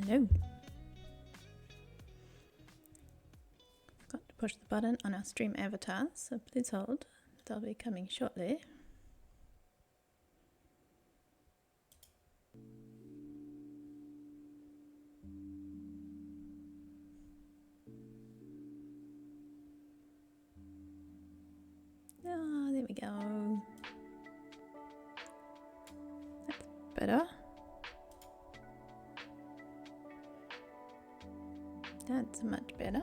Hello. Forgot to push the button on our stream avatar, so please hold. They'll be coming shortly. Ah, there we go. That's better. That's much better.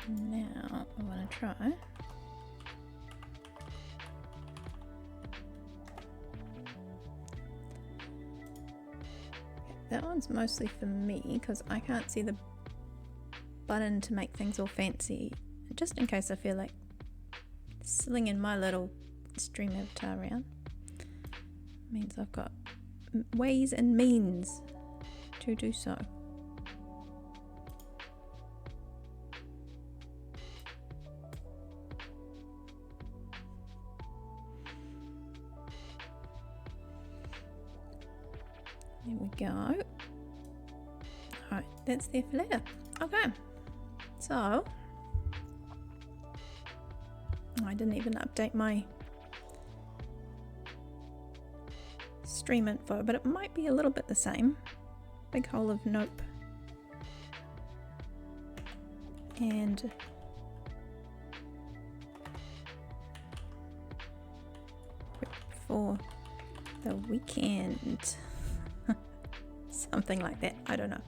Now I want to try. That one's mostly for me because I can't see the button to make things all fancy. Just in case I feel like slinging my little stream avatar around. Means I've got ways and means to do so. There we go. Alright, that's there for later. Okay, so I didn't even update my stream info, but it might be a little bit the same. Big hole of nope. And prep for the weekend. Something like that, I don't know.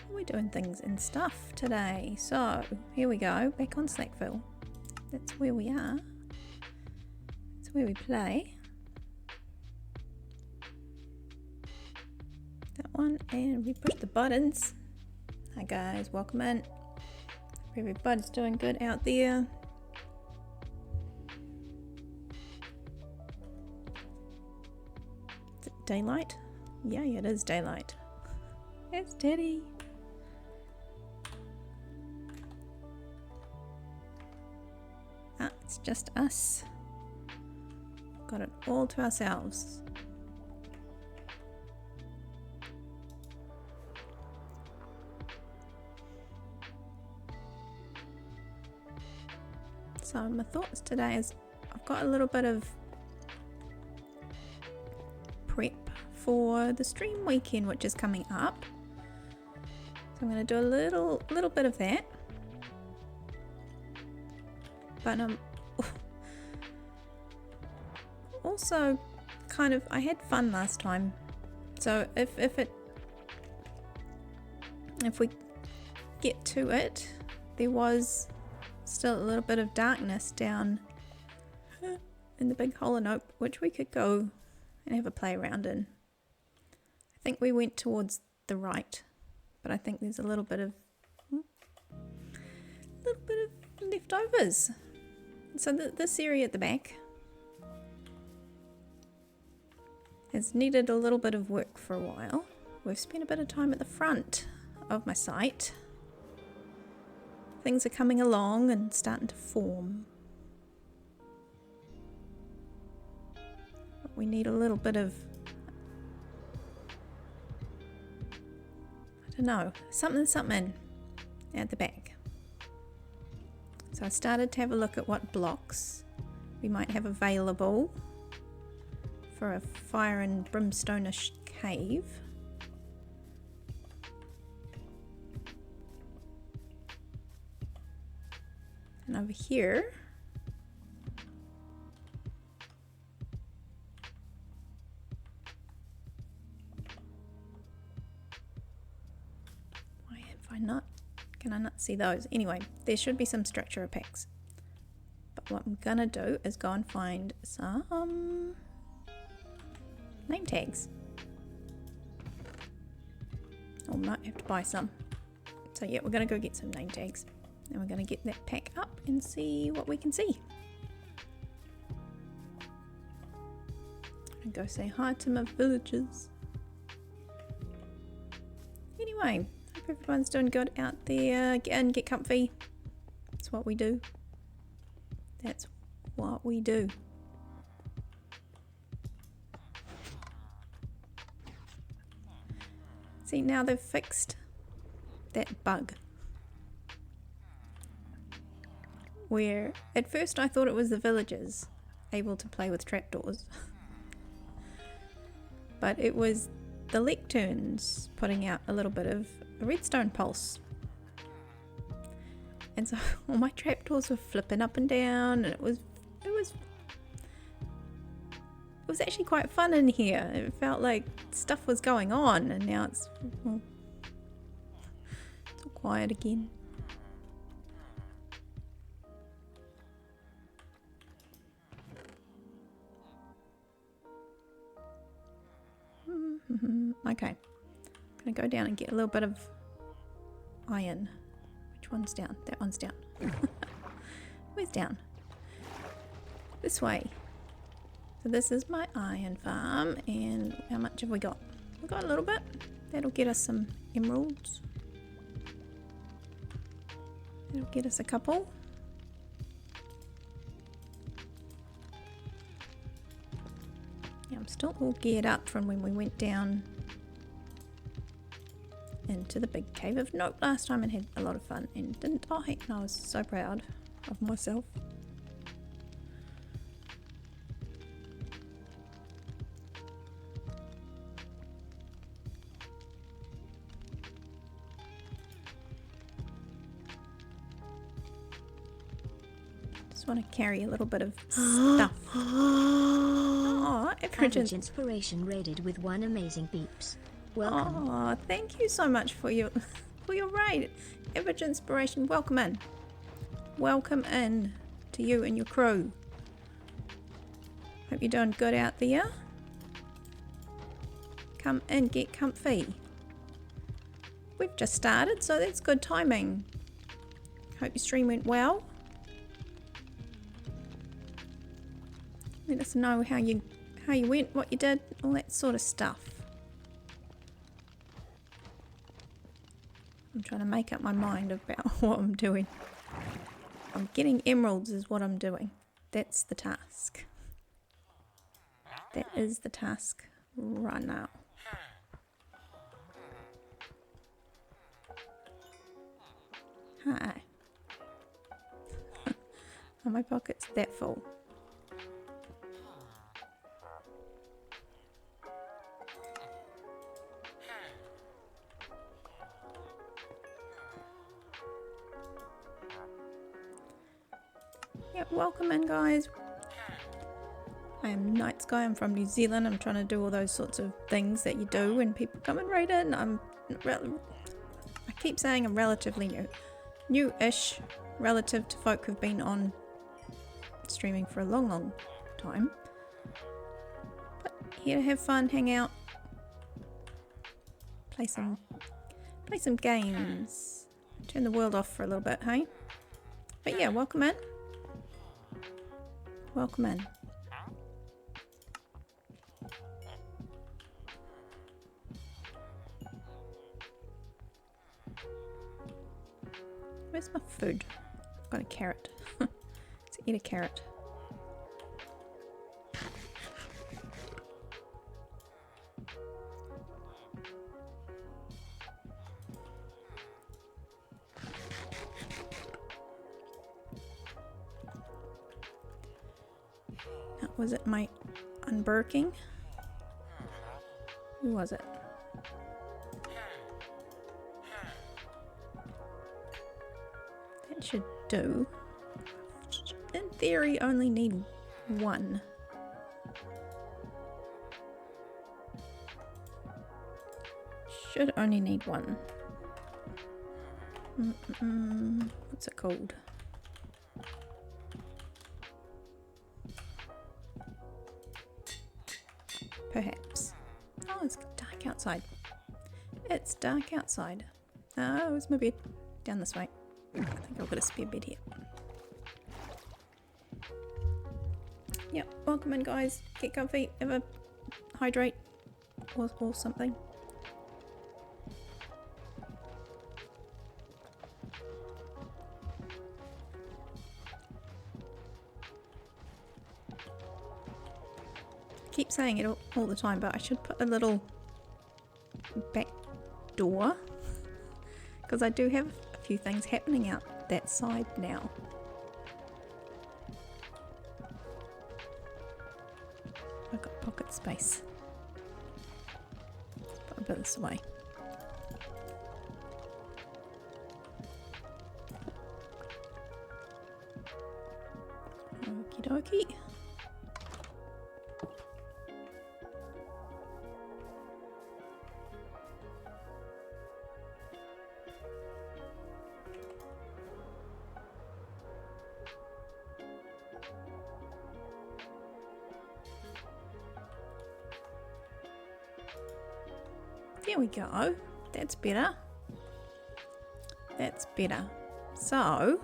We're doing things and stuff today. So here we go, back on Slackville. That's where we are. That's where we play. That one, and we push the buttons. Hi guys, welcome in. Hope everybody's doing good out there. Is it daylight? Yeah, it is daylight. It's Teddy. Ah, it's just us. Got it all to ourselves. So my thoughts today is I've got a little bit of prep for the stream weekend, which is coming up. So I'm going to do a little bit of that. But also kind of, I had fun last time. So if we get to it, there was still a little bit of darkness down in the big hole of nope, which we could go and have a play around in. I think we went towards the right, but I think there's a little bit of leftovers. So this area at the back has needed a little bit of work for a while. We've spent a bit of time at the front of my site. Things are coming along and starting to form. But we need a little bit of, I don't know, something at the back. So I started to have a look at what blocks we might have available for a fire and brimstone-ish cave. And over here, why have I not? Can I not see those? Anyway, there should be some structure packs. But what I'm gonna do is go and find some name tags. Or might have to buy some. So yeah, we're gonna go get some name tags. And we're going to get that pack up and see what we can see. And go say hi to my villagers. Anyway, hope everyone's doing good out there. Get in, get comfy. That's what we do. That's what we do. See, now they've fixed that bug. Where at first I thought it was the villagers able to play with trapdoors. But it was the lecterns putting out a little bit of a redstone pulse. And so all my trapdoors were flipping up and down, and it was actually quite fun in here. It felt like stuff was going on, and now it's all quiet again. Okay, I'm gonna go down and get a little bit of iron. Which one's down? That one's down. Where's down? This way. So this is my iron farm, and how much have we got? We've got a little bit. That'll get us some emeralds. That'll get us a couple. Yeah, I'm still all geared up from when we went down into the big cave of note last time and had a lot of fun and didn't die, and I was so proud of myself. Just want to carry a little bit of stuff. Oh, Average inspiration rated with 1 amazing beeps. Welcome. Oh, thank you so much for your raid. Average inspiration, welcome in. Welcome in to you and your crew. Hope you're doing good out there. Come in, get comfy. We've just started, so that's good timing. Hope your stream went well. Let us know how you went, what you did, all that sort of stuff. I'm trying to make up my mind about what I'm doing. I'm getting emeralds is what I'm doing. That's the task. That is the task right now. Hi. Are my pockets that full? Yep, welcome in guys. I am Night Sky, I'm from New Zealand. I'm trying to do all those sorts of things that you do when people come and raid in. I keep saying I'm relatively new. New-ish relative to folk who've been on streaming for a long time. But here to have fun, hang out, play some games, turn the world off for a little bit, hey? But yeah, welcome in. Welcome in. Where's my food? I've got a carrot. Let's eat a carrot. Was it my unburking? Who was it? That should do. In theory, only need one. Should only need one. What's it called? Perhaps. Oh, it's dark outside. It's dark outside. Oh, it's my bed. Down this way. I think I've got a spare bed here. Yep, welcome in guys. Get comfy, have a hydrate or something. keep saying it all the time, but I should put a little back door because I do have a few things happening out that side now. I've got pocket space. Let's put a bit this way. Okie dokie. There we go. That's better. That's better. So,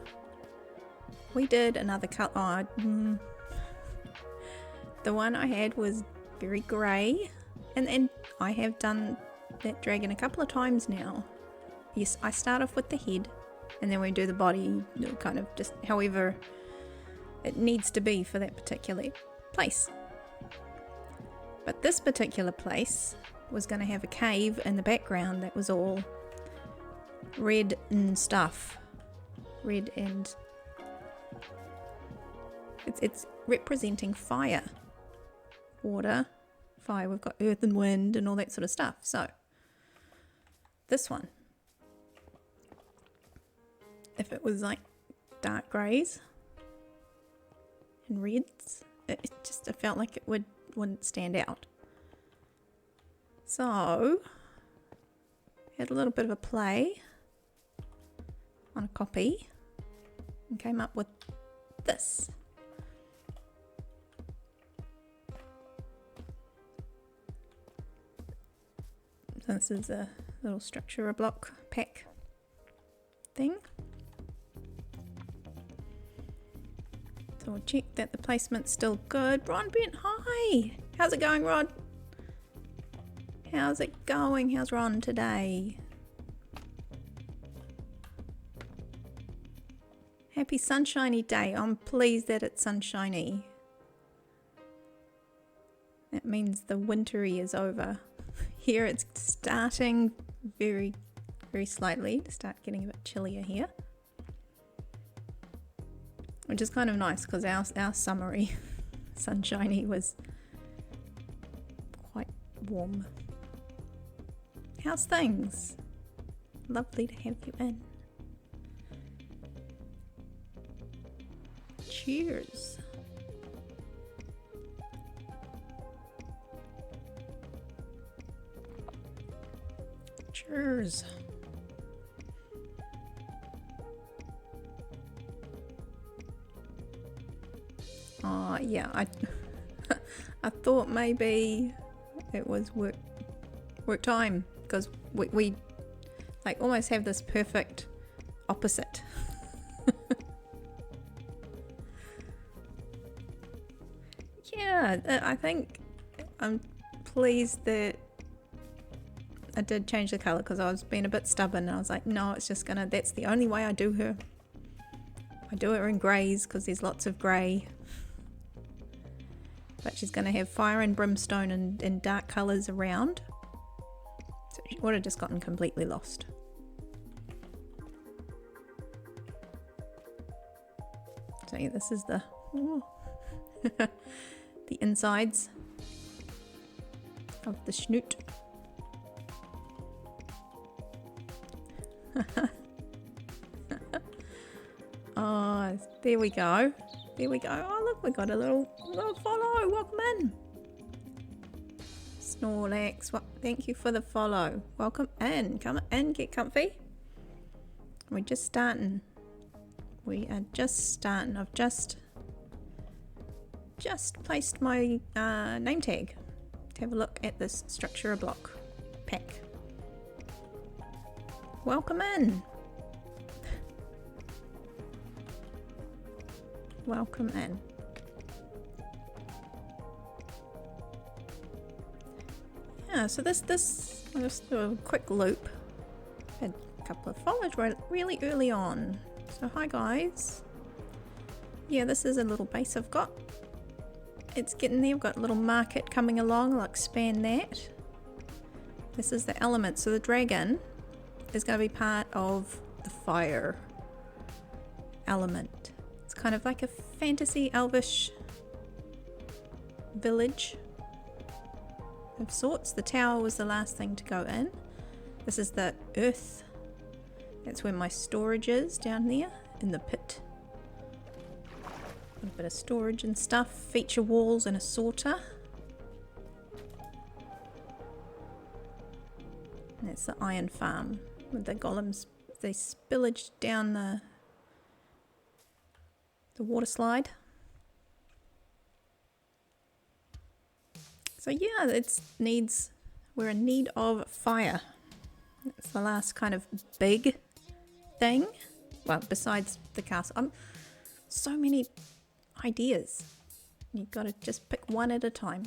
we did another colour. The one I had was very grey. And I have done that dragon a couple of times now. Yes, I start off with the head. And then we do the body, kind of just however it needs to be for that particular place. But this particular place was going to have a cave in the background that was all red and stuff. Red and... It's representing fire. Water, fire, we've got earth and wind and all that sort of stuff. So, this one. If it was like dark greys and reds, it felt like it wouldn't stand out. So, had a little bit of a play on a copy and came up with this. So this is a little structure block pack thing. So we'll check that the placement's still good. Ron Bent, hi! How's it going, Rod? How's it going? How's Ron today? Happy sunshiny day. I'm pleased that it's sunshiny. That means the wintry is over. Here it's starting very, very slightly to start getting a bit chillier here. Which is kind of nice because our summery sunshiny was quite warm. How's things? Lovely to have you in. Cheers. Cheers. Yeah, I thought maybe it was work time because we like almost have this perfect opposite. Yeah, I think I'm pleased that I did change the colour because I was being a bit stubborn and I was like, no, it's just gonna, that's the only way I do her. I do her in greys because there's lots of grey. But she's going to have fire and brimstone and dark colours around. So she would have just gotten completely lost. So yeah, this is the the insides of the snoot. Oh, there we go. There we go. Oh, look, we got a little follow. Welcome in. Snorlax, thank you for the follow. Welcome in. Come in, get comfy. We're just starting. We are just starting. I've just placed my name tag to have a look at this structure block pack. Welcome in. Welcome in. Yeah, so this I'll just do a quick loop. Had a couple of follows really early on. So hi guys. Yeah, this is a little base I've got. it's getting there. We've got a little market coming along. I'll expand that. This is the element. So the dragon is going to be part of the fire element. It's kind of like a fantasy elvish village of sorts. The tower was the last thing to go in. This is the earth. That's where my storage is, down there in the pit. A bit of storage and stuff. Feature walls and a sorter. And that's the iron farm with the golems. They spillage down the water slide. So yeah, we're in need of fire. That's the last kind of big thing. Well, besides the castle. So many ideas. You've got to just pick one at a time.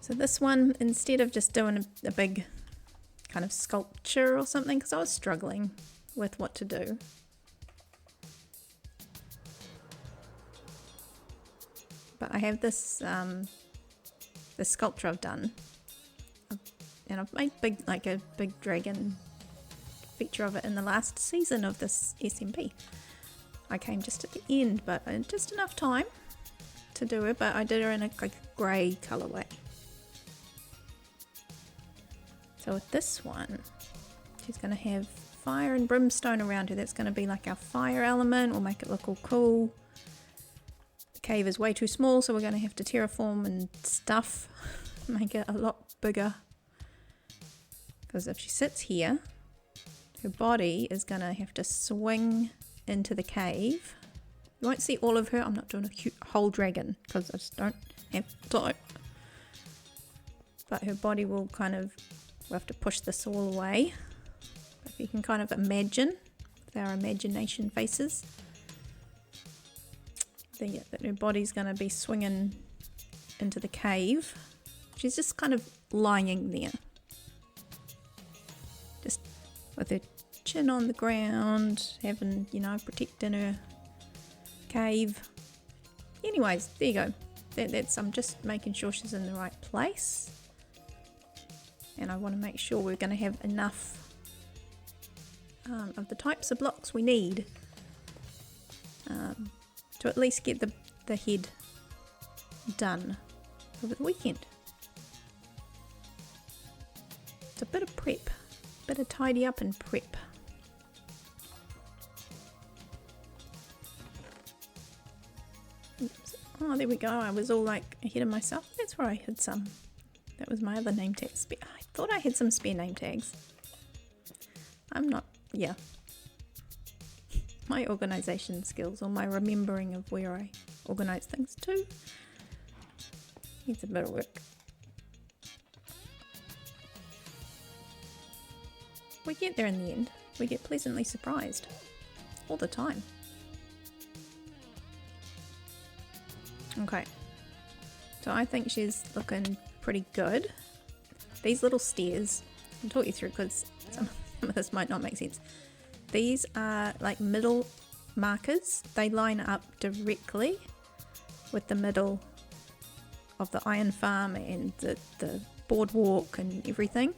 So this one, instead of just doing a big kind of sculpture or something, because I was struggling with what to do. But I have this sculpture I've done, and I've made a big dragon feature of it in the last season of this SMP. I came just at the end, but just enough time to do it. But I did her in a grey colorway. So with this one, she's going to have fire and brimstone around her. That's going to be like our fire element. We'll make it look all cool. The cave is way too small, so we're going to have to terraform and stuff. Make it a lot bigger. Because if she sits here, her body is going to have to swing into the cave. You won't see all of her. I'm not doing a whole dragon because I just don't have time. But her body will we'll have to push this all away. If you can kind of imagine with our imagination faces, that her body's going to be swinging into the cave. She's just kind of lying there, just with her chin on the ground, having, protecting her cave. Anyways, there you go. That's I'm just making sure she's in the right place. And I want to make sure we're going to have enough of the types of blocks we need to at least get the head done over the weekend. It's a bit of prep, a bit of tidy up and prep. Oops. Oh, there we go. I was all ahead of myself. That's where I hid some. That was my other name tag. I thought I had some spare name tags. I'm not, yeah. My organisation skills, or my remembering of where I organise things to, needs a bit of work. We get there in the end. We get pleasantly surprised. All the time. Okay. So I think she's looking pretty good. These little stairs, I'll talk you through because some of this might not make sense. These are like middle markers. They line up directly with the middle of the iron farm and the boardwalk and everything.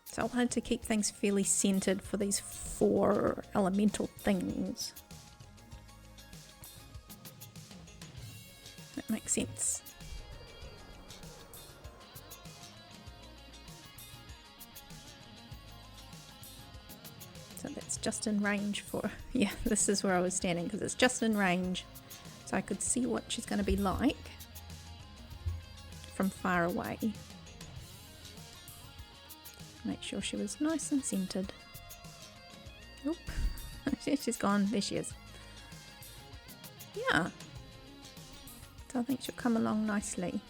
So I wanted to keep things fairly centered for these 4 elemental things. That makes sense. So that's just in range for, yeah, this is where I was standing because it's just in range. So I could see what she's going to be like from far away. Make sure she was nice and centered. Oop, she's gone. There she is. Yeah. So I think she'll come along nicely.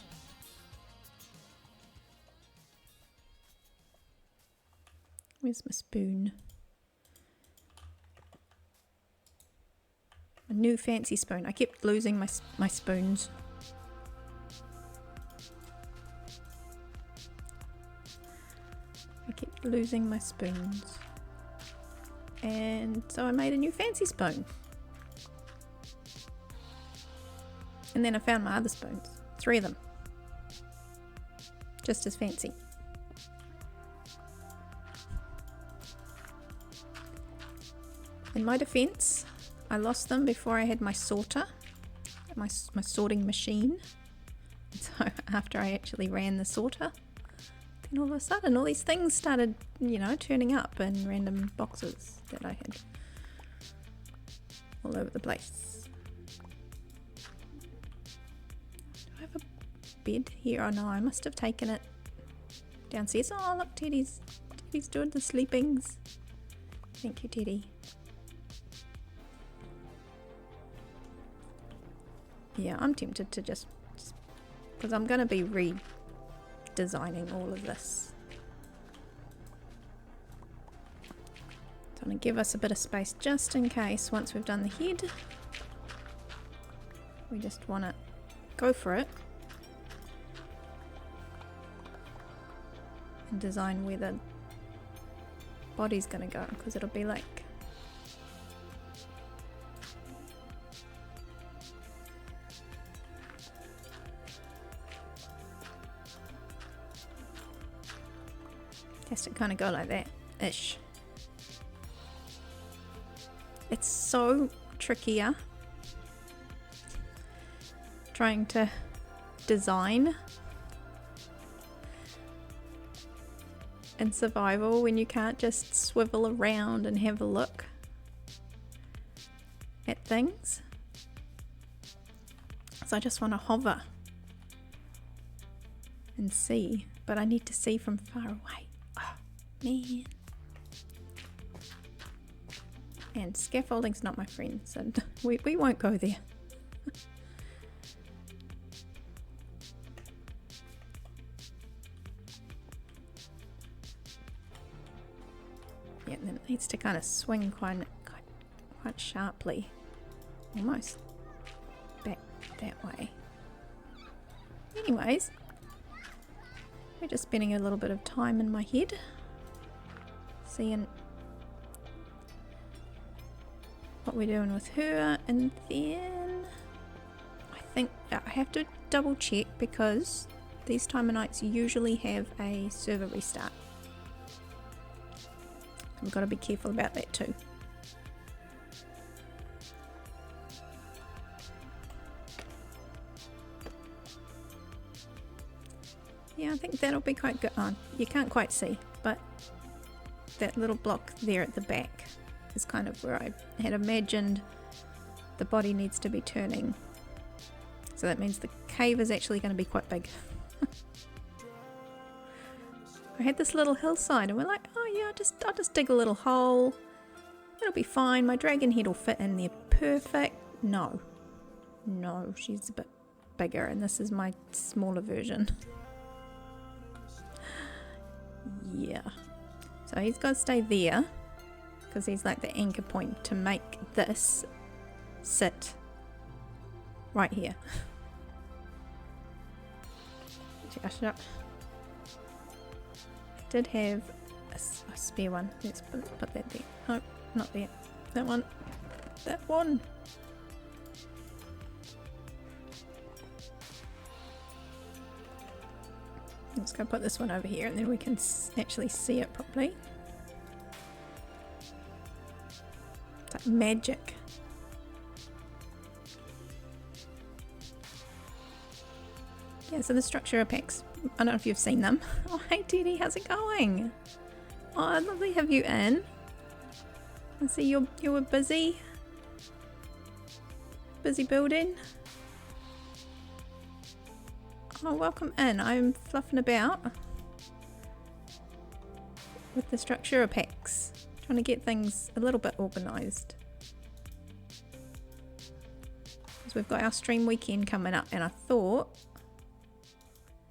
Where's my spoon? A new fancy spoon. I kept losing my spoons. I kept losing my spoons. And so I made a new fancy spoon. And then I found my other spoons. 3 of them. Just as fancy. In my defense, I lost them before I had my sorter, my sorting machine. So after I actually ran the sorter, then all of a sudden all these things started, you know, turning up in random boxes that I had all over the place. Do I have a bed here? Oh no, I must have taken it downstairs. Oh look, Teddy's doing the sleepings. Thank you, Teddy. Yeah, I'm tempted to just because I'm going to be redesigning all of this. So I'm going to give us a bit of space just in case once we've done the head. We just want to go for it. And design where the body's going to go, because it'll be like has to kind of go like that ish. It's so trickier trying to design in survival when you can't just swivel around and have a look at things. So I just want to hover and see, but I need to see from far away. Oh man. And scaffolding's not my friend, so we won't go there. Yeah, then it needs to kind of swing quite sharply, almost back that way. Anyways, we're just spending a little bit of time in my head, seeing what we're doing with her, and then I think I have to double check because these timer nights usually have a server restart. I've got to be careful about that too. Yeah, I think that'll be quite good. Oh, you can't quite see, but that little block there at the back is kind of where I had imagined the body needs to be turning. So that means the cave is actually going to be quite big. I had this little hillside and we're like, oh yeah, I'll just dig a little hole. It'll be fine. My dragon head will fit in there perfect. No, she's a bit bigger and this is my smaller version. Yeah. So he's got to stay there because he's like the anchor point to make this sit right here. Shut up. I did have a spare one. Let's put that there. No, not there. That one. That one. Let's go put this one over here and then we can actually see it properly. It's like magic. Yeah, so the structure packs, I don't know if you've seen them. Oh, hey Teddy, how's it going? Oh, lovely to have you in. I see you were busy building. Oh, welcome in. I'm fluffing about with the structure packs, trying to get things a little bit organised. Because we've got our stream weekend coming up and I thought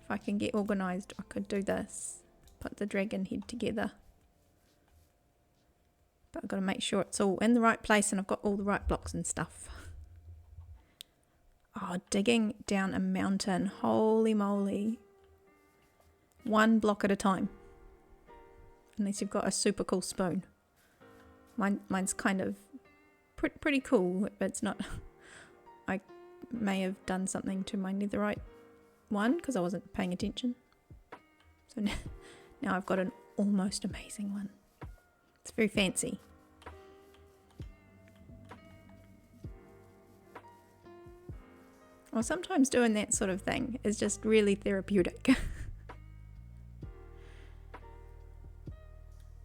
if I can get organised I could do this, put the dragon head together. But I've got to make sure it's all in the right place and I've got all the right blocks and stuff. Oh, digging down a mountain, holy moly. One block at a time. Unless you've got a super cool spoon. Mine's kind of pretty cool, but it's not. I may have done something to my netherite one because I wasn't paying attention. So now I've got an almost amazing one. It's very fancy. Well, sometimes doing that sort of thing is just really therapeutic.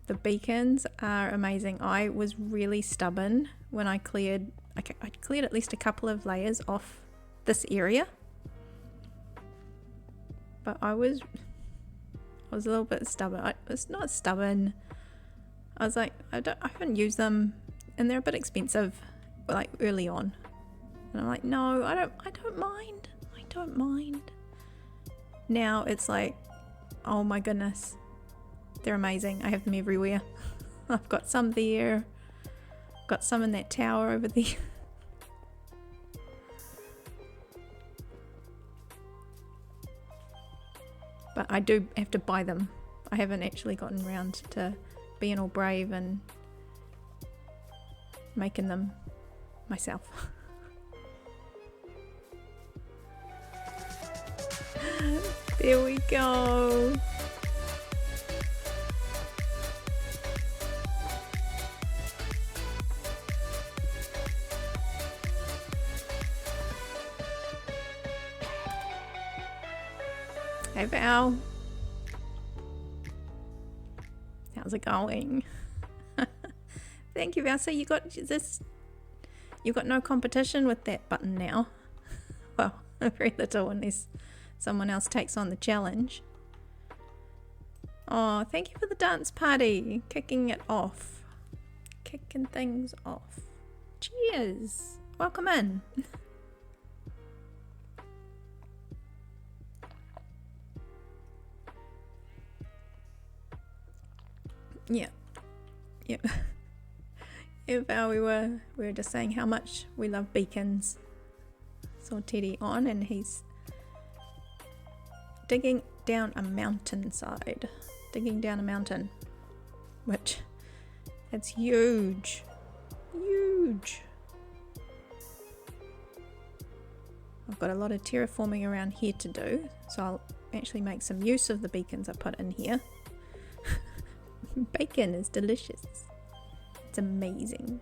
The beacons are amazing. I was really stubborn when I cleared at least a couple of layers off this area. But I was a little bit stubborn. I was not stubborn. I was like, I haven't used them and they're a bit expensive, like early on. And I'm like, no, I don't mind. I don't mind. Now it's like, oh my goodness. They're amazing. I have them everywhere. I've got some there. Got some in that tower over there. But I do have to buy them. I haven't actually gotten around to being all brave and making them myself. There we go. Hey Val. How's it going? Thank you, Val. So you got this, you've got no competition with that button now. Well, very little unless someone else takes on the challenge. Oh, thank you for the dance party. Kicking it off. Kicking things off. Cheers. Welcome in. Yeah. Yep. Yeah, Val, we were just saying how much we love beacons. Saw Teddy on and he's digging down a mountainside. Digging down a mountain. Which, it's huge. Huge. I've got a lot of terraforming around here to do. So I'll actually make some use of the beacons I put in here. Bacon is delicious. It's amazing.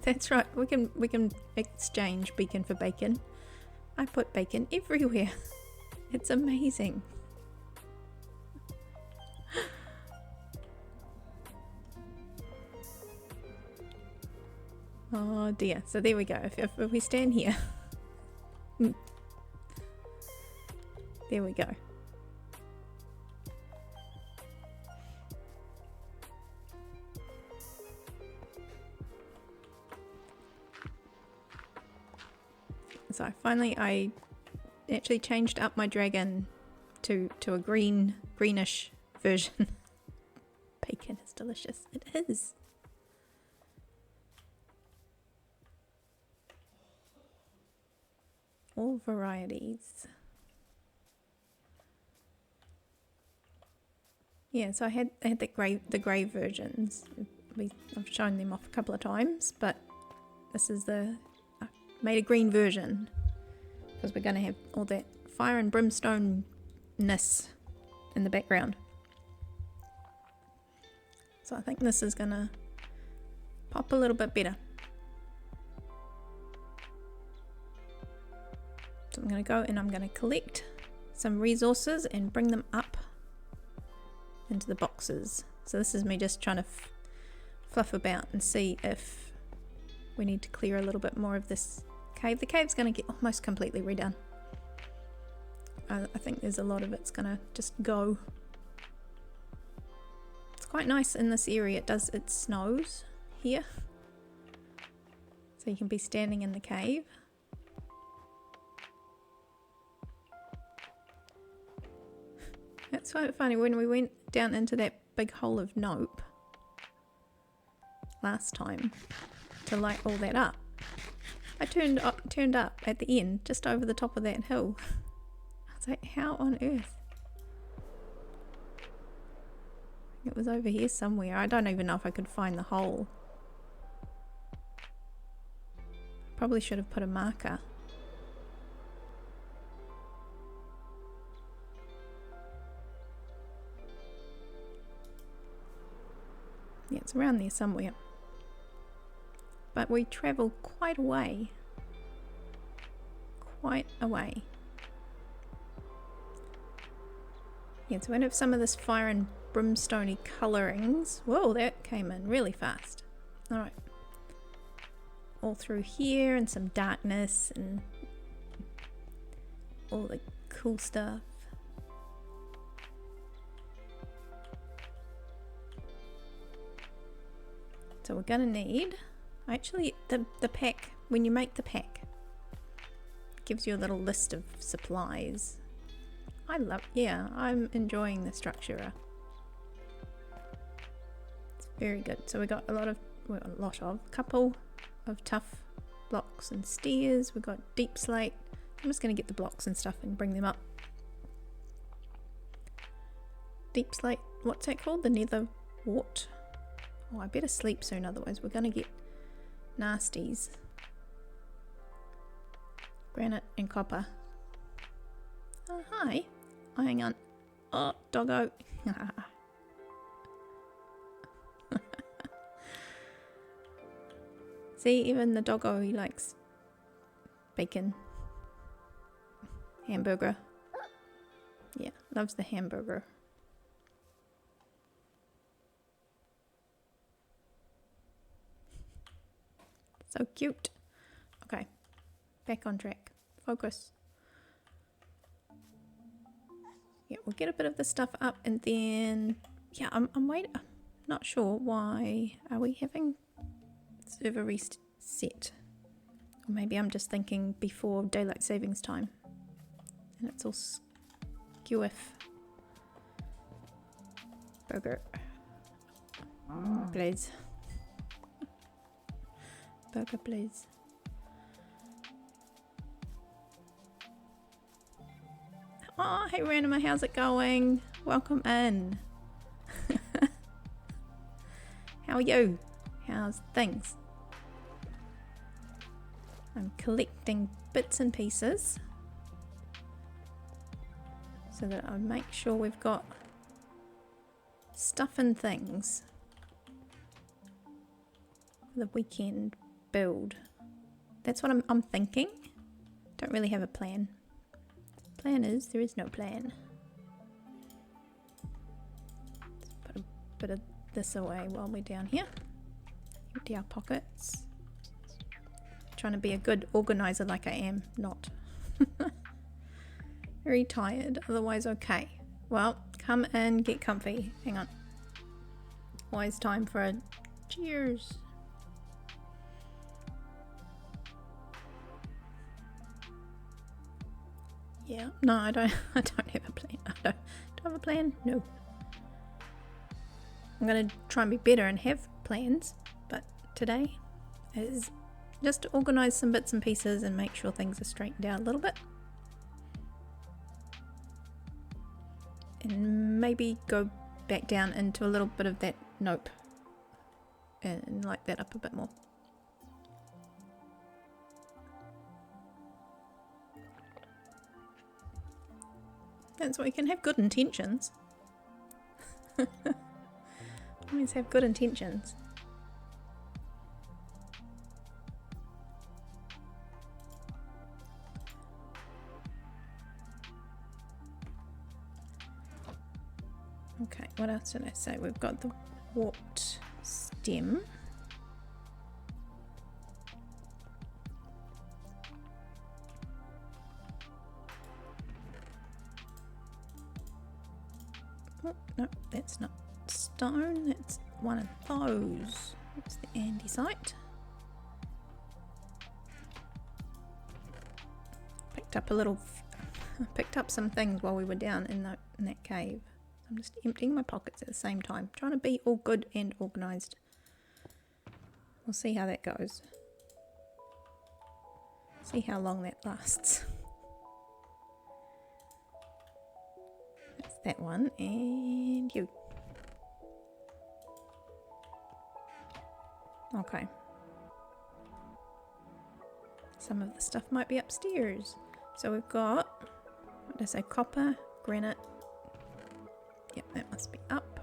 That's right. We can exchange beacon for bacon. I put bacon everywhere. It's amazing. Oh dear. So there we go. If we stand here. There we go. So finally I actually changed up my dragon to a greenish version. Bacon is delicious. It is. All varieties. Yeah, so I had the grey versions. I've shown them off a couple of times, but this is made a green version because we're going to have all that fire and brimstone-ness in the background. So I think this is going to pop a little bit better. So I'm going to go and I'm going to collect some resources and bring them up into the boxes. So this is me just trying to fluff about and see if we need to clear a little bit more of this cave. The cave's going to get almost completely redone. I think there's a lot of it's going to just go. It's quite nice in this area. It snows here. So you can be standing in the cave. It's quite funny, when we went down into that big hole of nope last time to light all that up, I turned up at the end, just over the top of that hill. I was like, how on earth? It was over here somewhere. I don't even know if I could find the hole. Probably should have put a marker. Yeah, it's around there somewhere. But we travel quite a way. Quite a way. Yeah, so we have some of this fire and brimstone-y colourings. Whoa, that came in really fast. Alright. All through here, and some darkness and all the cool stuff. So we're gonna need, actually the pack, when you make the pack, it gives you a little list of supplies. Yeah, I'm enjoying the structure. It's very good. So we got a couple of tough blocks and stairs. We've got deep slate. I'm just going to get the blocks and stuff and bring them up. Deep slate, what's that called? The nether wart. Oh, I better sleep soon, otherwise we're going to get nasties. Granite and copper. Oh, hi. Oh, hang on. Oh, doggo. See, even the doggo, he likes bacon. Hamburger. Yeah, loves the hamburger. So cute. Okay, back on track. Focus. Yeah, we'll get a bit of the stuff up, and then yeah, I'm not sure why are we having server reset, or maybe I'm just thinking before daylight savings time, and it's all skew-if. Burger, please. Burger, please. Oh, hey Ranima, how's it going? Welcome in. How are you? How's things? I'm collecting bits and pieces so that I make sure we've got stuff and things for the weekend build. That's what I'm thinking. Don't really have a plan. Plan is, there is no plan. Let's put a bit of this away while we're down here. Empty our pockets. Trying to be a good organizer like I am not. Very tired, otherwise okay. Well, come and get comfy. Hang on. Always time for a cheers. Yeah, no, I don't have a plan. I don't have a plan. No. I'm gonna try and be better and have plans, but today is just to organize some bits and pieces and make sure things are straightened out a little bit. And maybe go back down into a little bit of that nope and light that up a bit more. And so we can have good intentions. Always have good intentions. Okay, what else did I say? We've got the warped stem. Oh, no, that's not stone, that's one of those. That's the andesite. Picked up some things while we were down in that cave. I'm just emptying my pockets at the same time, trying to be all good and organised. We'll see how that goes. See how long that lasts. That's that one, and you. Okay. some of the stuff might be upstairs. So we've got, what did I say, copper, granite. Yep, that must be up.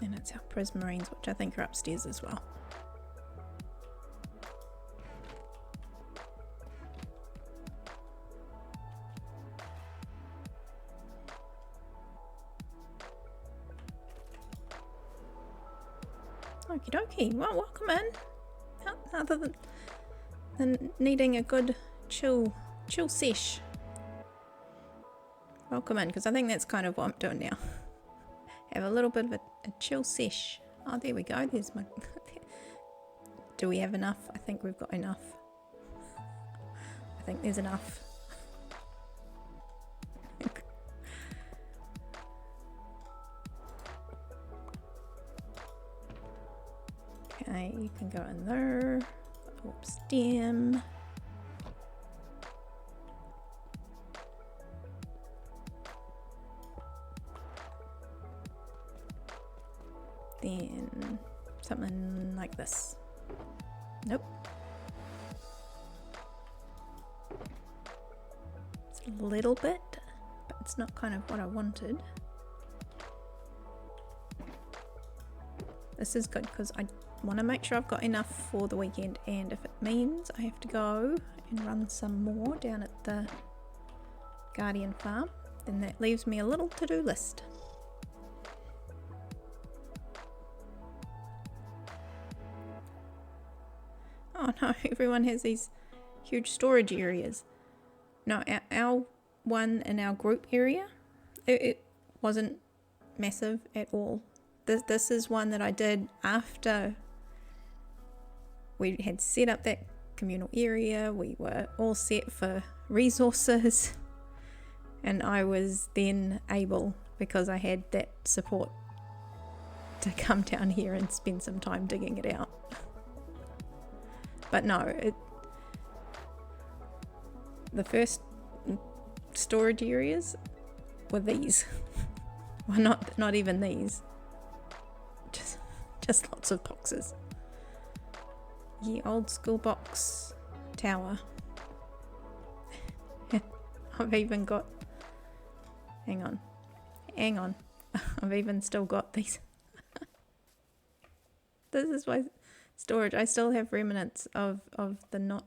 And it's our prismarines, which I think are upstairs as well. Okie dokie, well, welcome in. Other than needing a good chill sesh. Welcome in, because I think that's kind of what I'm doing now. Have a little bit of a chill sesh. Oh, there we go. There's my... Do we have enough? I think we've got enough. I think there's enough. Okay, you can go in there. Warp stem. Then something like this. Nope. It's a little bit, but it's not kind of what I wanted. This is good because I want to make sure I've got enough for the weekend, and if it means I have to go and run some more down at the Guardian farm, then that leaves me a little to-do list. Oh no, everyone has these huge storage areas. No, our one in our group area, it wasn't massive at all. This is one that I did after we had set up that communal area. We were all set for resources, and I was then able, because I had that support, to come down here and spend some time digging it out. But no, the first storage areas were these. Well, not even these. Just lots of boxes. Yeah, old school box tower. I've even got... Hang on. I've even still got these. This is my storage. I still have remnants of the not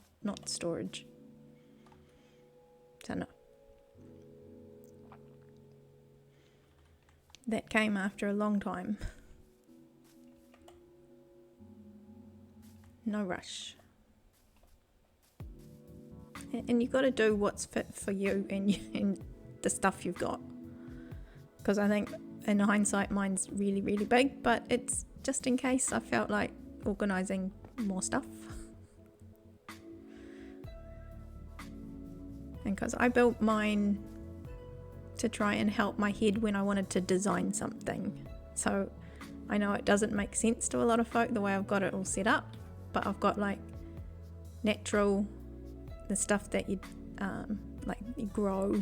storage. So no. That came after a long time. No rush. And you got to do what's fit for you and the stuff you've got. Because I think in hindsight mine's really, really big, but it's just in case I felt like organising more stuff. And because I built mine to try and help my head when I wanted to design something. So I know it doesn't make sense to a lot of folk the way I've got it all set up, but I've got like natural, the stuff that you like you grow.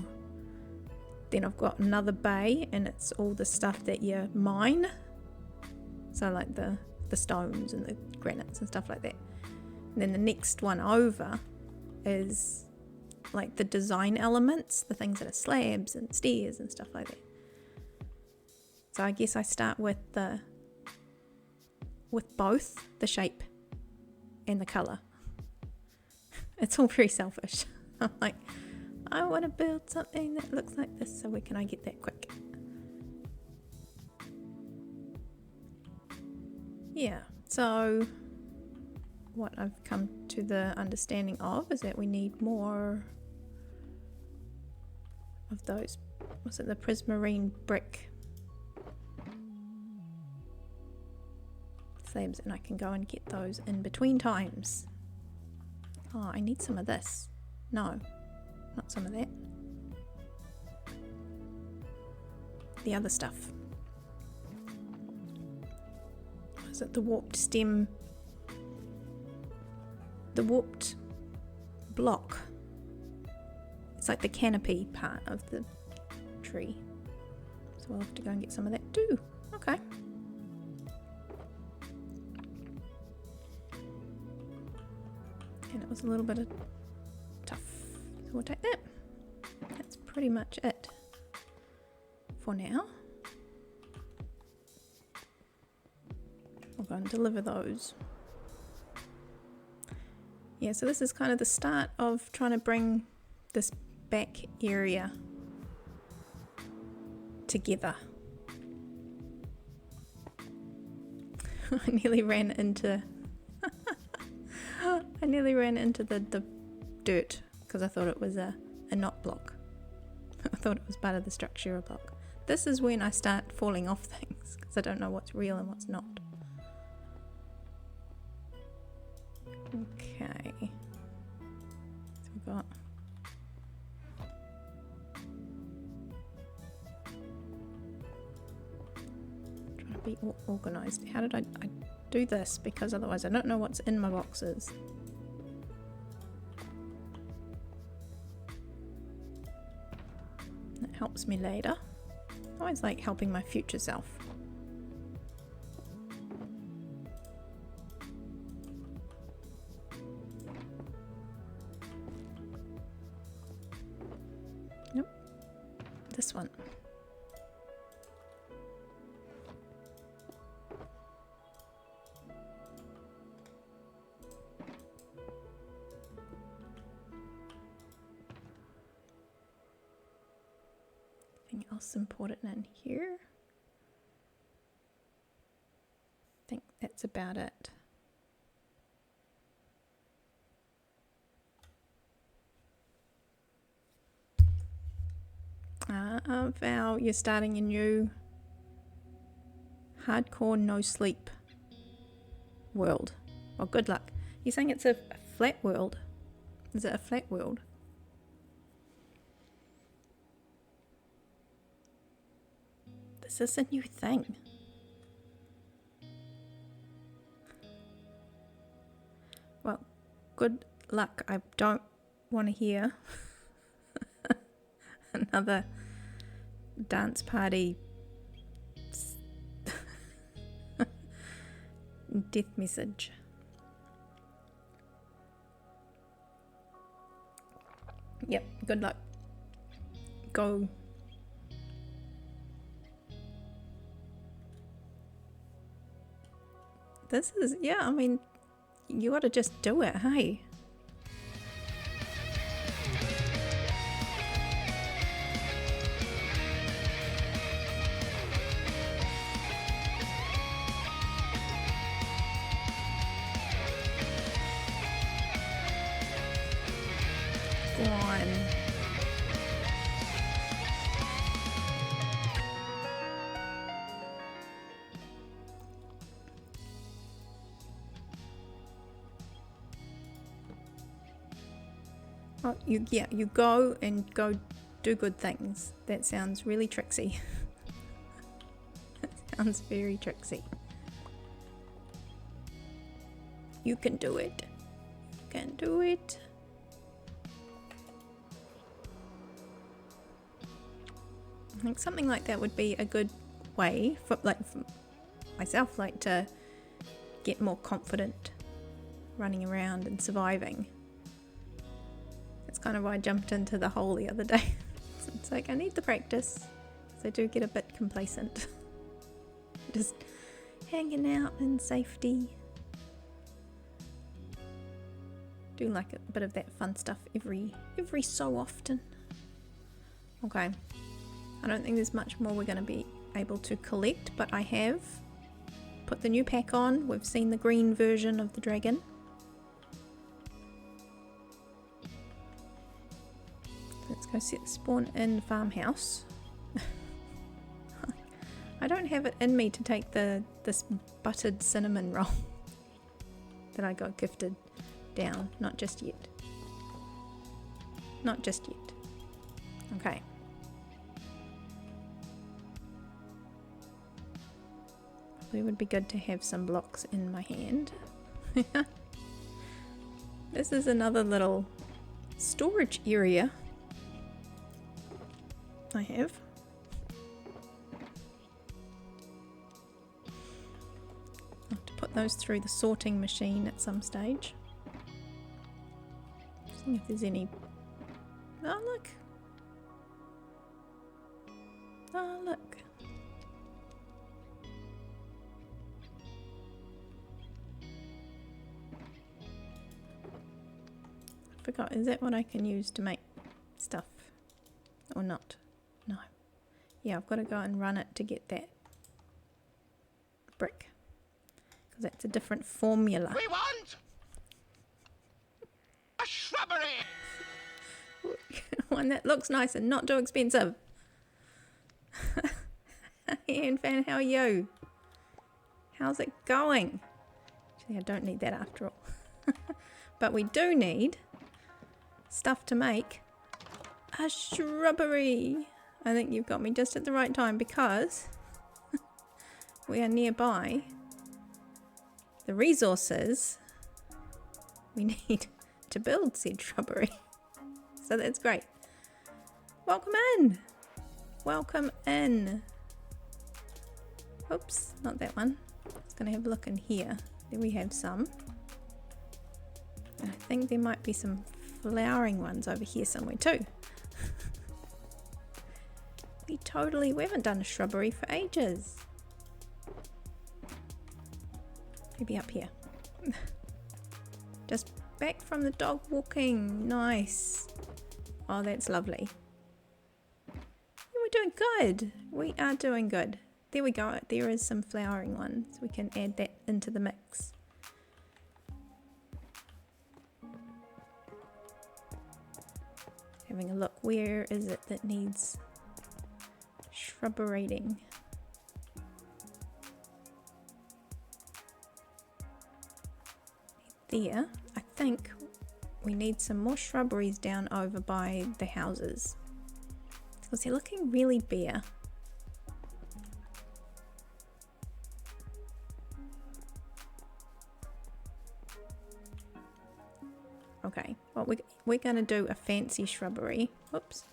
Then I've got another bay, and it's all the stuff that you mine. So like the stones and the granites and stuff like that. And then the next one over is like the design elements, the things that are slabs and stairs and stuff like that. So I guess I start with both the shape and the colour. It's all very selfish. I'm like, I want to build something that looks like this, so where can I get that quick? Yeah, so what I've come to the understanding of is that we need more of those, was it the prismarine brick slabs, and I can go and get those in between times. Oh, I need some of this. No, not some of that. The other stuff. Is it the warped stem? The warped block. It's like the canopy part of the tree. So we'll have to go and get some of that too. Okay. And it was a little bit of tough. So we'll take that. That's pretty much it for now. We'll go and deliver those. Yeah, so this is kind of the start of trying to bring this back area together. I nearly ran into the dirt because I thought it was a knot block. I thought it was part of the structure block. This is when I start falling off things because I don't know what's real and what's not. Okay. So we've got trying to be organized. How did I do this? Because otherwise I don't know what's in my boxes. That helps me later. I always like helping my future self. Yep. This one. Anything else important in here? I think that's about it. Val, you're starting a new hardcore no sleep world. Well, good luck. You're saying it's a flat world? Is it a flat world? This is a new thing. Well, good luck. I don't want to hear another dance party death message. Yep, good luck. Go. This is, yeah, I mean, you gotta just do it, hey? Go on. Oh, you go and go do good things. That sounds really tricksy. That sounds very tricksy. You can do it. You can do it. I think something like that would be a good way for myself, like to get more confident running around and surviving. That's kind of why I jumped into the hole the other day. It's like I need the practice, so I do get a bit complacent. Just hanging out in safety. Do like a bit of that fun stuff every so often. Okay. I don't think there's much more we're going to be able to collect, but I have put the new pack on. We've seen the green version of the dragon. Let's go set the spawn in farmhouse. I don't have it in me to take this buttered cinnamon roll that I got gifted down. Not just yet. Not just yet. Okay. It would be good to have some blocks in my hand. This is another little storage area I have. I'll have to put those through the sorting machine at some stage. Seeing if there's any. Oh look. Oh look. I forgot, is that what I can use to make stuff? Or not? No. Yeah, I've got to go and run it to get that brick. Because that's a different formula. We want a shrubbery! One that looks nice and not too expensive. Hey, Fan, how are you? How's it going? Actually, I don't need that after all. But we do need stuff to make a shrubbery. I think you've got me just at the right time because we are nearby the resources we need to build said shrubbery. So that's great. Welcome in. Welcome in. Oops, not that one. Just going to have a look in here. There we have some. I think there might be some flowering ones over here somewhere too. We haven't done a shrubbery for ages. Maybe up here. Just back from the dog walking. Nice. Oh, that's lovely. Yeah, we're doing good. We are doing good. There we go. There is some flowering ones. We can add that into the mix. Having a look. Where is it that needs shrubberying? There. I think we need some more shrubberies down over by the houses. Because they're looking really bare. Okay, well we're going to do a fancy shrubbery. Whoops.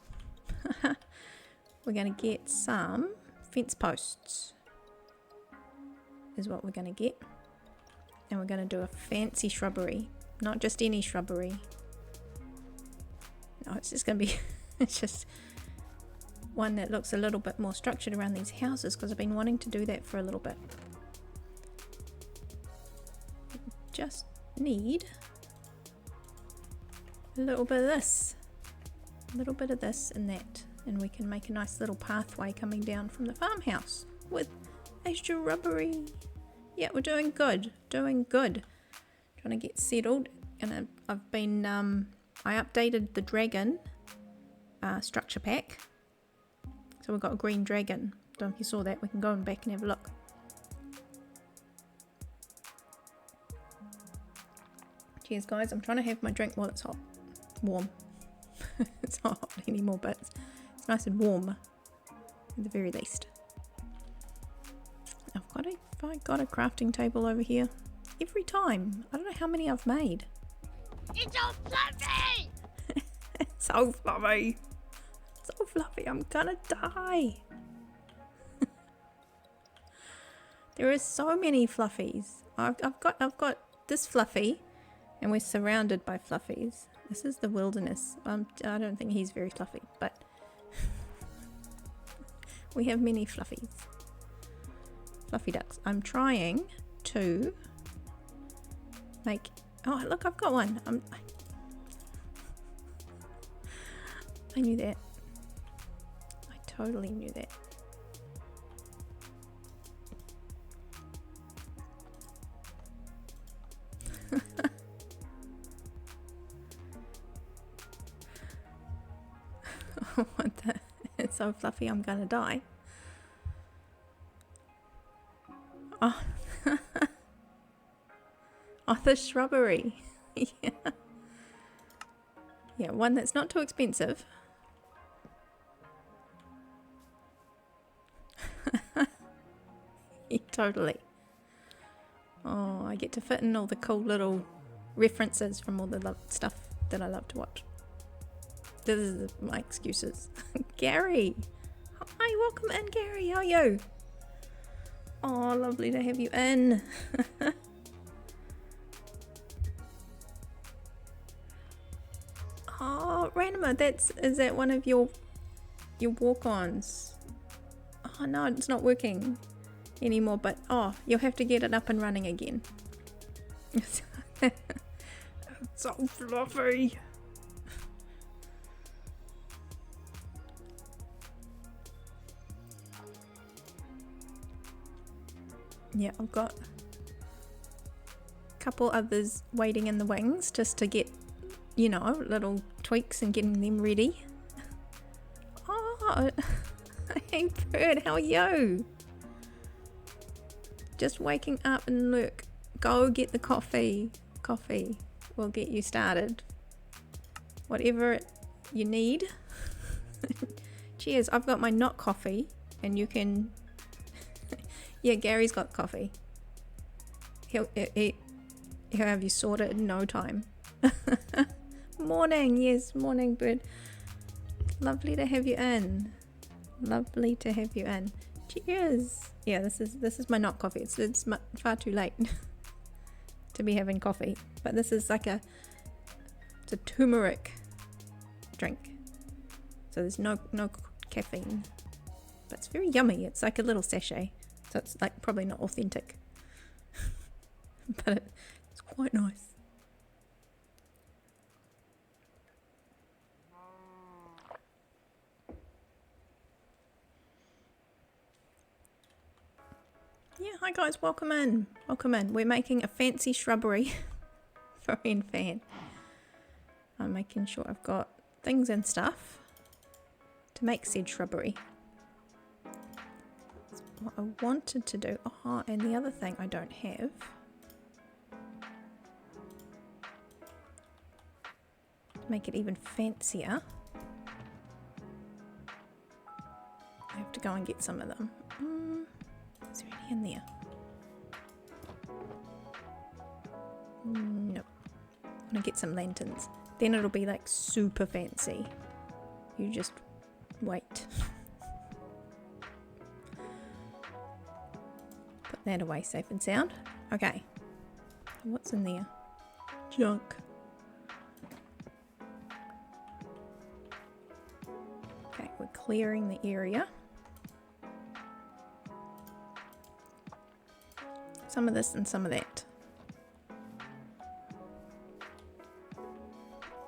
We're going to get some fence posts. Is what we're going to get. And we're going to do a fancy shrubbery. Not just any shrubbery. No, it's just going to be... it's just one that looks a little bit more structured around these houses because I've been wanting to do that for a little bit. Just need a little bit of this. A little bit of this and that. And we can make a nice little pathway coming down from the farmhouse with a shrubbery. Yeah, we're doing good. Doing good. Trying to get settled. And I've been... I updated the dragon structure pack. So we've got a green dragon. Don't know if you saw that. We can go back and have a look. Cheers, guys. I'm trying to have my drink while it's hot. Warm. It's not hot anymore, but it's nice and warm. At the very least. I've got a crafting table over here. Every time. I don't know how many I've made. It's all fluffy! It's so fluffy. So fluffy. I'm gonna die. There are so many fluffies. I've got this fluffy, and we're surrounded by fluffies. This is the wilderness. I don't think he's very fluffy, but we have many fluffies. Fluffy ducks. I'm trying to make... Oh, look, I've got one. I knew that. I totally knew that. What the? It's so fluffy, I'm gonna die. Oh. Oh, the shrubbery. Yeah. Yeah, one that's not too expensive. Yeah, totally. Oh, I get to fit in all the cool little references from all the stuff that I love to watch. This is my excuses. Gary. Hi, welcome in, Gary. How are you? Oh, lovely to have you in. Ah, is that one of your walk-ons? Oh no, it's not working anymore, but oh, you'll have to get it up and running again. It's so fluffy. Yeah, I've got a couple others waiting in the wings just to get, you know, little tweaks and getting them ready. Oh, hey bird, how are you? Just waking up and look, go get the coffee. Coffee will get you started. Whatever you need. Cheers, I've got my not coffee and you can... Yeah, Gary's got coffee. He'll have you sorted in no time. Morning, yes, morning bird. Lovely to have you in. Lovely to have you in. Cheers. Yeah, this is my not coffee. It's far too late to be having coffee. But this is like it's a turmeric drink. So there's no caffeine. But it's very yummy. It's like a little sachet. So it's like probably not authentic. But it's quite nice. Yeah, hi guys, welcome in. Welcome in. We're making a fancy shrubbery for Fan. I'm making sure I've got things and stuff to make said shrubbery. What I wanted to do, and the other thing I don't have, to make it even fancier, I have to go and get some of them. Is there any in there? Nope. I'm gonna get some lanterns. Then it'll be like super fancy. You just wait. Put that away safe and sound. Okay. What's in there? Junk. Okay, we're clearing the area. Some of this and some of that.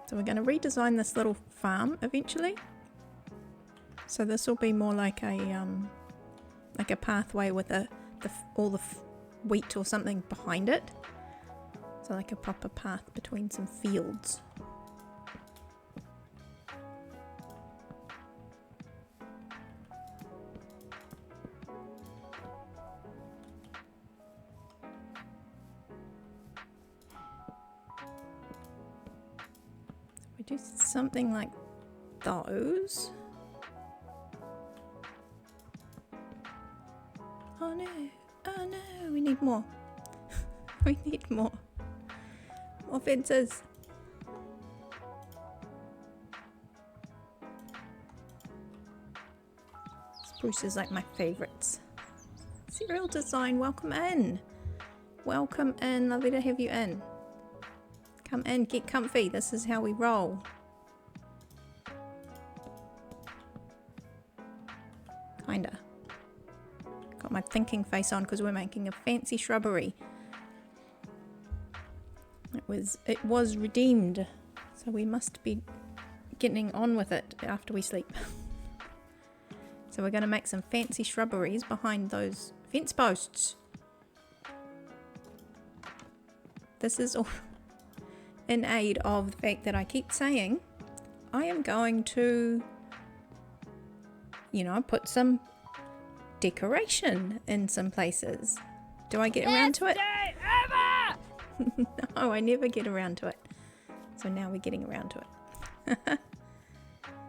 So we're going to redesign this little farm eventually. So this will be more like a pathway with all the wheat or something behind it. So like a proper path between some fields. We do something like those. Oh no, oh no, we need more. We need more. More fences. Spruce is like my favorites. Serial design, welcome in. Welcome in, lovely to have you in. Come in, get comfy, this is how we roll. Kinda. Got my thinking face on because we're making a fancy shrubbery. It was redeemed, so we must be getting on with it after we sleep. So we're going to make some fancy shrubberies behind those fence posts. This is all in aid of the fact that I keep saying I am going to, you know, put some decoration in some places. Do I get around to it? No, I never get around to it. So now we're getting around to it.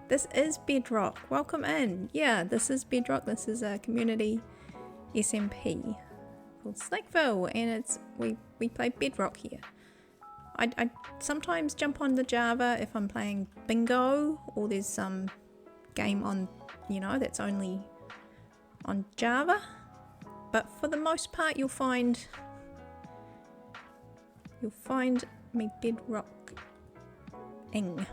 This is Bedrock. Welcome in. Yeah, this is Bedrock. This is a community SMP called Slackville, and we play Bedrock here. I sometimes jump on the Java if I'm playing bingo or there's some game on, you know, that's only on Java. But for the most part, you'll find me Bedrock-ing.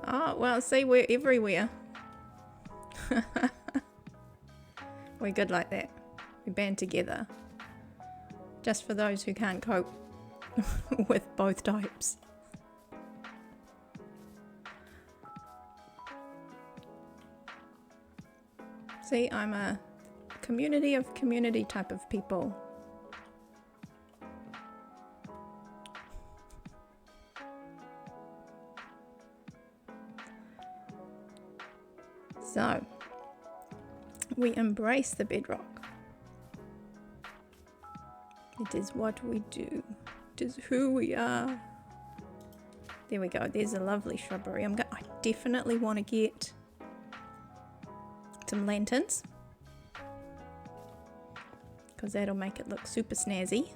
Oh, well, see, we're everywhere. We're good like that. We band together. Just for those who can't cope with both types. See, I'm a community of community type of people. So, we embrace the bedrock. It is what we do. It is who we are. There we go. There's a lovely shrubbery. I definitely want to get some lanterns, because that'll make it look super snazzy.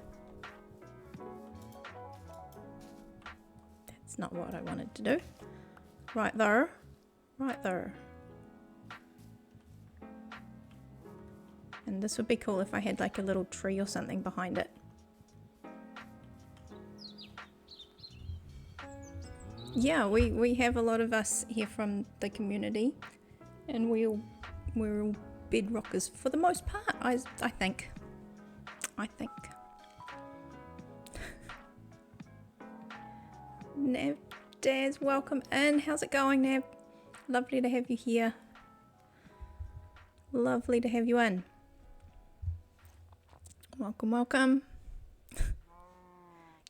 That's not what I wanted to do. Right there. Right there. And this would be cool if I had like a little tree or something behind it. Yeah, we have a lot of us here from the community, and we're all bedrockers for the most part, I think. Nav Daz, welcome in. How's it going, Nav? Lovely to have you here. Lovely to have you in. Welcome, welcome.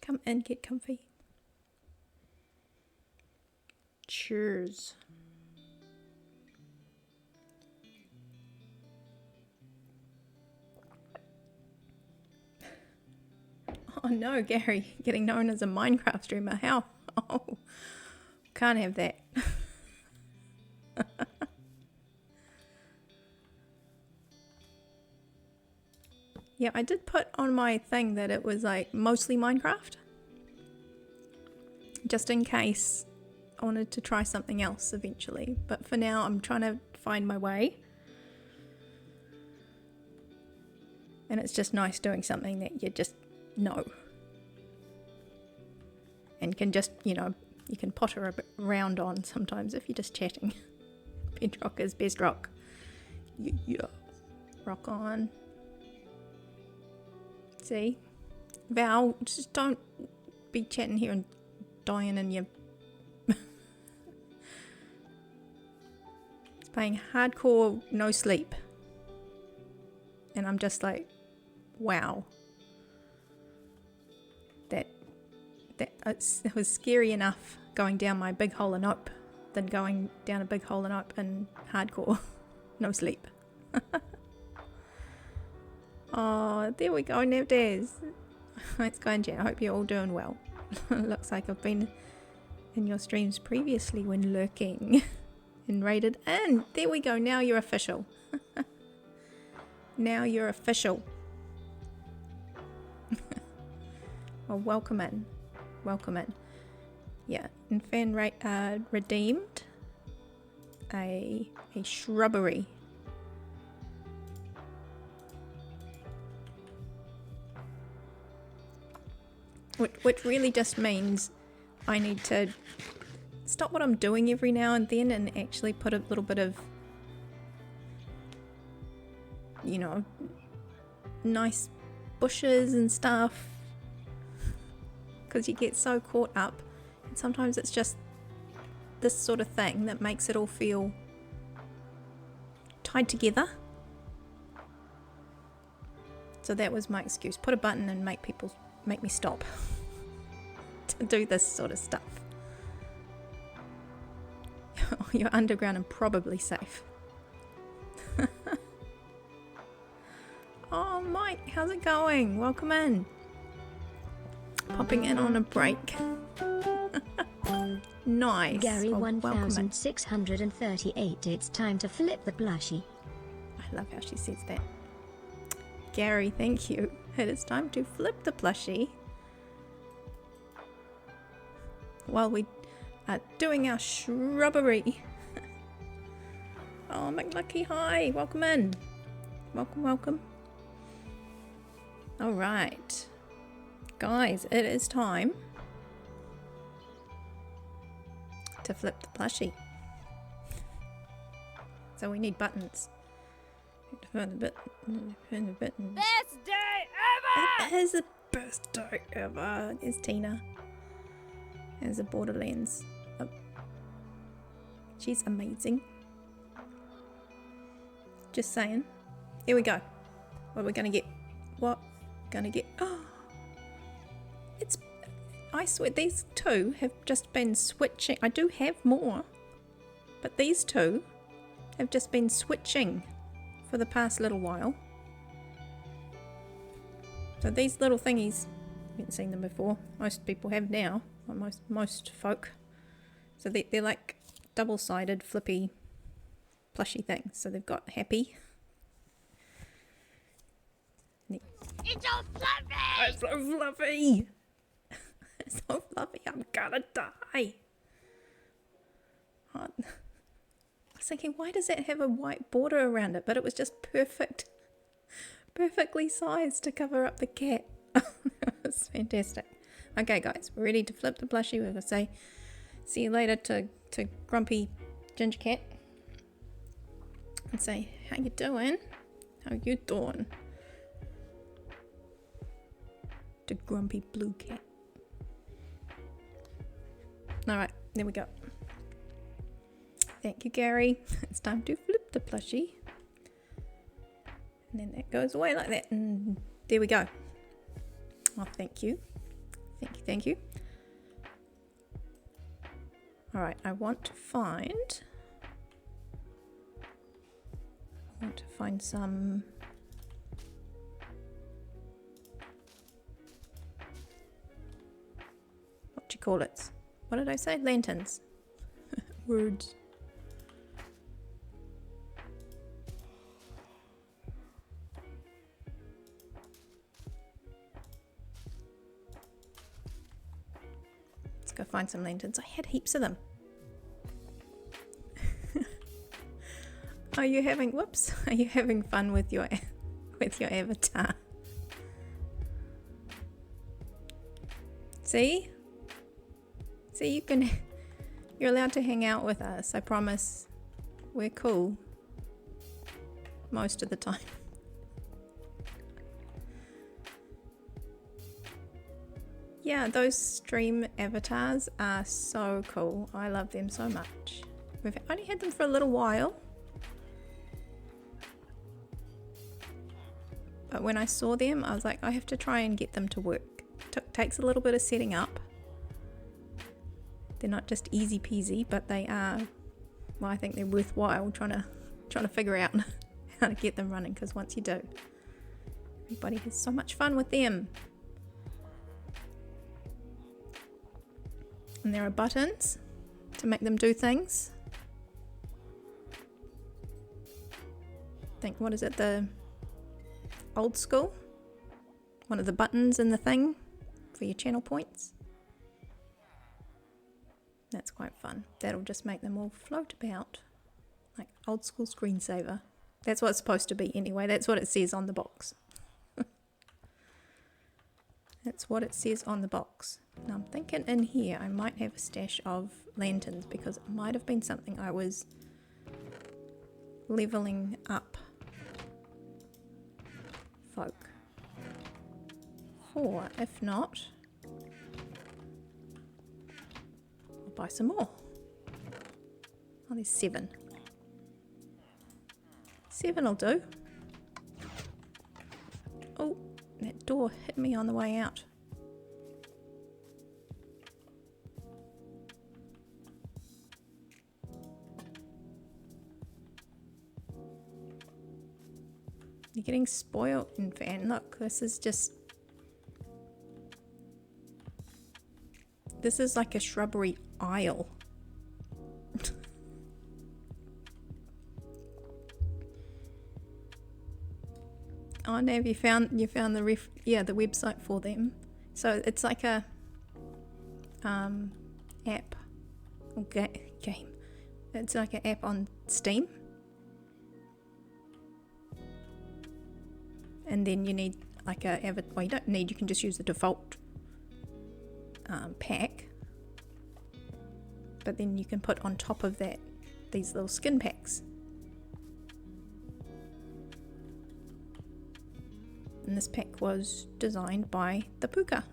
Come in, get comfy. Cheers. Oh no, Gary, getting known as a Minecraft streamer. How? Oh, can't have that. Yeah, I did put on my thing that it was like mostly Minecraft, just in case I wanted to try something else eventually. But for now, I'm trying to find my way. And it's just nice doing something that you just know. And can just, you know, you can potter around on sometimes if you're just chatting. Bedrock is best rock. Yeah. Rock on. See? Val, just don't be chatting here and dying in your... It's playing hardcore no sleep. And I'm just like, wow. It was scary enough going down my big hole in Ope than going down a big hole in Ope and hardcore no sleep. Oh, there we go, Navdaz. It's going, Jen. I hope you're all doing well. Looks like I've been in your streams previously when lurking and raided in. There we go. Now you're official. Now you're official. Well, welcome in. Welcome in. Yeah, and fan redeemed a shrubbery. Which really just means I need to stop what I'm doing every now and then and actually put a little bit of, you know, nice bushes and stuff, because you get so caught up, and sometimes it's just this sort of thing that makes it all feel tied together. So that was my excuse. Put a button and make me stop to do this sort of stuff. You're underground and probably safe. Oh, Mike, how's it going? Welcome in. Popping in on a break. Nice. Gary Oh, 1638. It's time to flip the plushie. I love how she says that. Gary, thank you. It is time to flip the plushie while we are doing our shrubbery. Oh, McLucky, hi. Welcome in. Welcome, welcome. All right. Guys, it is time to flip the plushie. So we need buttons. Turn the buttons. Best day ever! It is the best day ever. There's Tina. There's a Borderlands. Oh. She's amazing. Just saying. Here we go. What are we gonna get? What? Gonna get? Oh! It's. I swear these two have just been switching. I do have more. But these two have just been switching for the past little while. So these little thingies, I haven't seen them before. Most people have now. Well, most folk. So they're like double-sided flippy plushy things. So they've got happy. It's all fluffy! It's so fluffy! It's so fluffy, I'm gonna die! Oh, I was thinking, why does it have a white border around it? But it was just perfectly sized to cover up the cat. It's fantastic. Okay guys, we're ready to flip the plushie. We're gonna say see you later to Grumpy Ginger Cat. And say, how you doing? How you doing? To Grumpy Blue Cat. Alright, there we go. Thank you, Gary. It's time to flip the plushie. And then that goes away like that. And there we go. Oh, thank you. Thank you, thank you. Alright, I want to find some what do you call it? What did I say? Lanterns. Words. Let's go find some lanterns. I had heaps of them. Are you having fun with your avatar? See, you're allowed to hang out with us. I promise. We're cool most of the time. Yeah, those stream avatars are so cool. I love them so much. We've only had them for a little while. But when I saw them, I was like, I have to try and get them to work. Takes a little bit of setting up. They're not just easy peasy, but they are, well, I think they're worthwhile trying to figure out how to get them running, because once you do, everybody has so much fun with them. And there are buttons to make them do things. I think, what is it, the old school? One of the buttons in the thing for your channel points. That's quite fun. That'll just make them all float about like old school screensaver. That's what it's supposed to be anyway. That's what it says on the box. That's what it says on the box. Now I'm thinking in here I might have a stash of lanterns, because it might have been something I was leveling up folk. Or if not, I'll buy some more. Oh, there's 7. 7 will do. Oh, that door hit me on the way out. You're getting spoiled, and look, this is like a shrubbery aisle. Oh, now you found the the website for them. So it's like a app or game. It's like an app on Steam. And then you need like well, you don't need, you can just use the default pack. but then you can put on top of that these little skin packs. And this pack was designed by the Puka.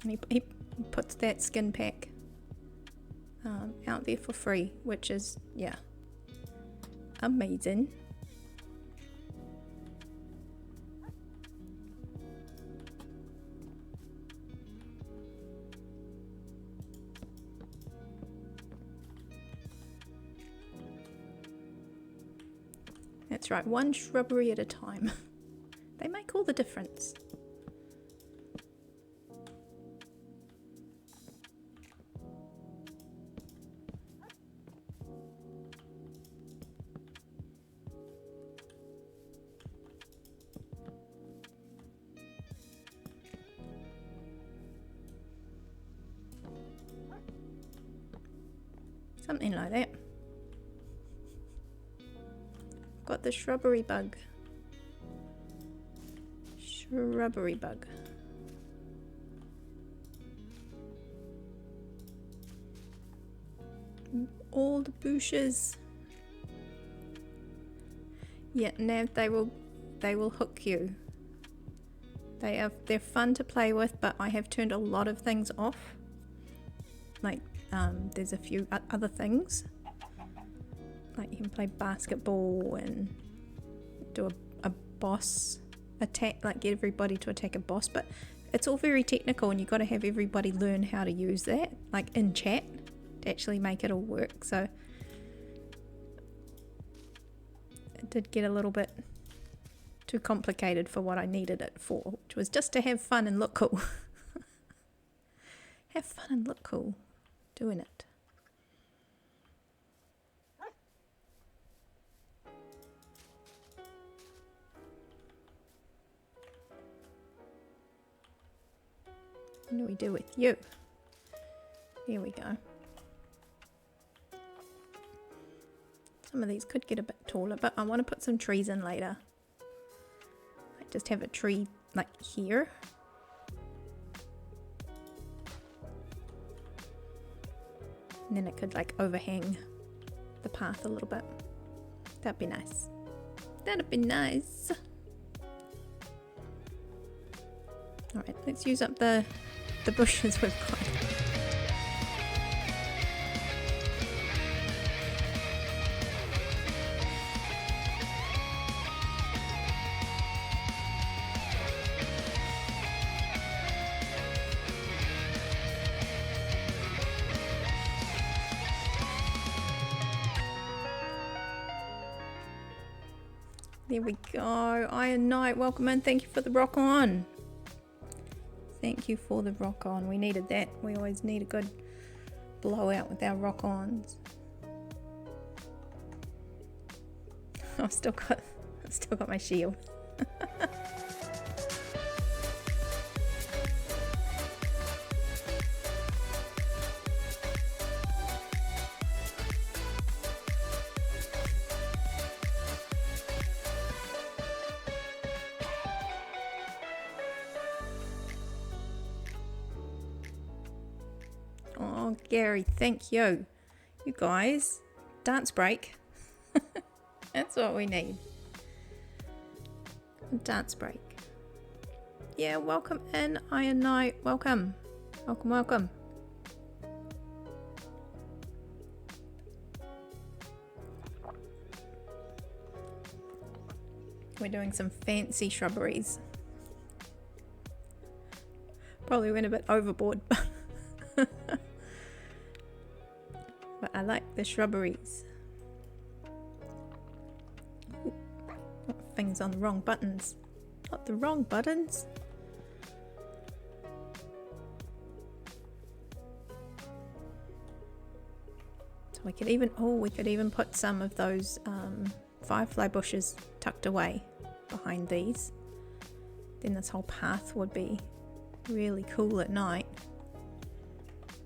And he puts that skin pack out there for free, which is, yeah, amazing. That's right, one shrubbery at a time. They make all the difference. Something like that. Got the shrubbery bug. Shrubbery bug. All the bushes. Yeah, Nav, they will hook you. They're fun to play with, but I have turned a lot of things off. Like there's a few other things. Like you can play basketball and do a boss attack, like get everybody to attack a boss, but it's all very technical and you've got to have everybody learn how to use that, like in chat, to actually make it all work. So it did get a little bit too complicated for what I needed it for, which was just to have fun and look cool. Have fun and look cool doing it. What do we do with you? Here we go. Some of these could get a bit taller, but I want to put some trees in later. I just have a tree like here. And then it could like overhang the path a little bit. That'd be nice. That'd be nice. Alright, let's use up the bushes we've got. There we go. Iron Knight, welcome in. Thank you for the rock on. Thank you for the rock on. We needed that. We always need a good blowout with our rock ons. I've still got my shield. Oh, Gary, thank you. You guys, dance break. That's what we need. A dance break. Yeah, welcome in, Iron Knight. Welcome. Welcome, welcome. We're doing some fancy shrubberies. Probably went a bit overboard, but I like the shrubberies. Ooh, got things on the wrong buttons. Not the wrong buttons. So we could even put some of those firefly bushes tucked away behind these. Then this whole path would be really cool at night.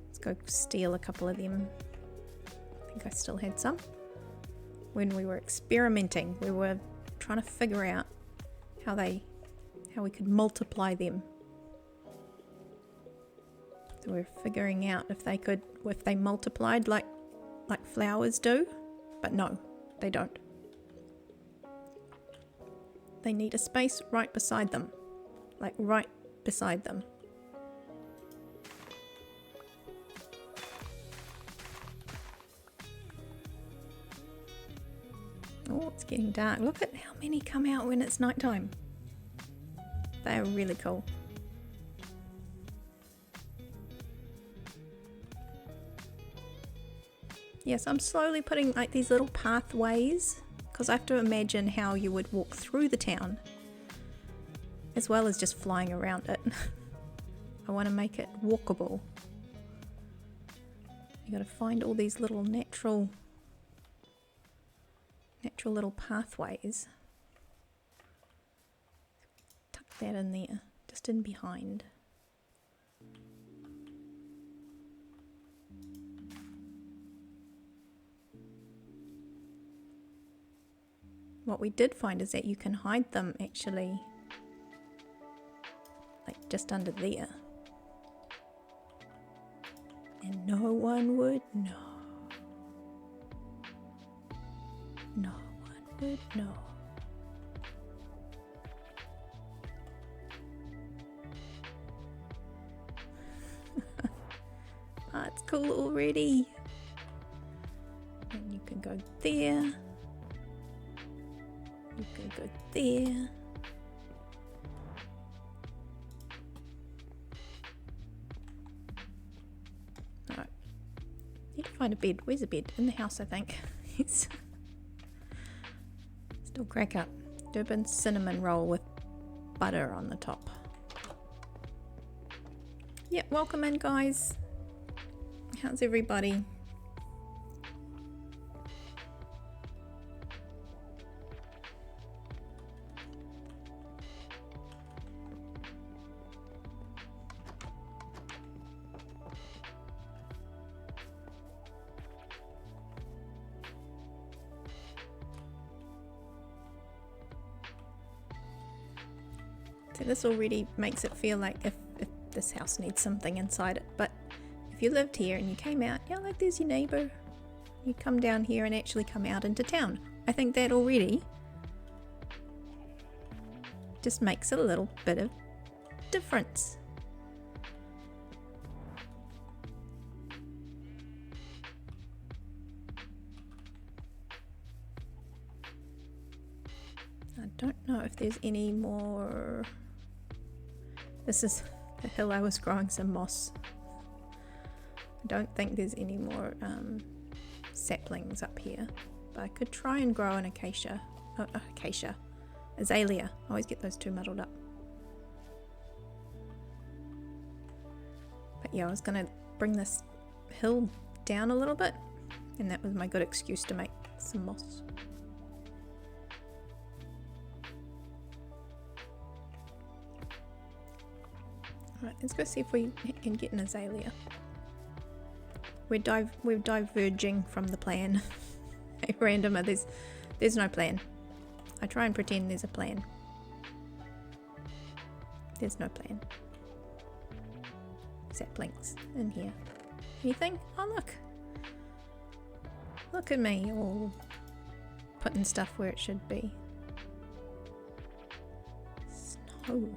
Let's go steal a couple of them. I think I still had some. When we were experimenting, we were trying to figure out how we could multiply them. So we're figuring out if they multiplied like flowers do, but no, they don't. They need a space right beside them, like right beside them. Oh, it's getting dark. Look at how many come out when it's nighttime. They're really cool. Yes, I'm slowly putting like these little pathways because I have to imagine how you would walk through the town as well as just flying around it. I want to make it walkable. You got to find all these little natural little pathways. Tuck that in there, just in behind. What we did find is that you can hide them actually, like just under there. And no one would know. No one would know. Ah, it's cool already. And you can go there. You can go there. Alright. Need to find a bed. Where's a bed? In the house, I think. Yes. Still crack up. Durban cinnamon roll with butter on the top. Yeah, welcome in, guys. How's everybody? So this already makes it feel like if this house needs something inside it, but if you lived here and you came out, yeah, like there's your neighbour, you come down here and actually come out into town. I think that already just makes a little bit of difference. I don't know if there's any more. This is the hill I was growing some moss. I don't think there's any more saplings up here, but I could try and grow an acacia. Azalea. I always get those two muddled up. But yeah, I was gonna bring this hill down a little bit, and that was my good excuse to make some moss. Alright, let's go see if we can get an azalea. We're diverging from the plan. Hey, randomer, there's no plan. I try and pretend there's a plan. There's no plan. Saplings in here. Anything? Oh look! Look at me, all putting stuff where it should be. Snow.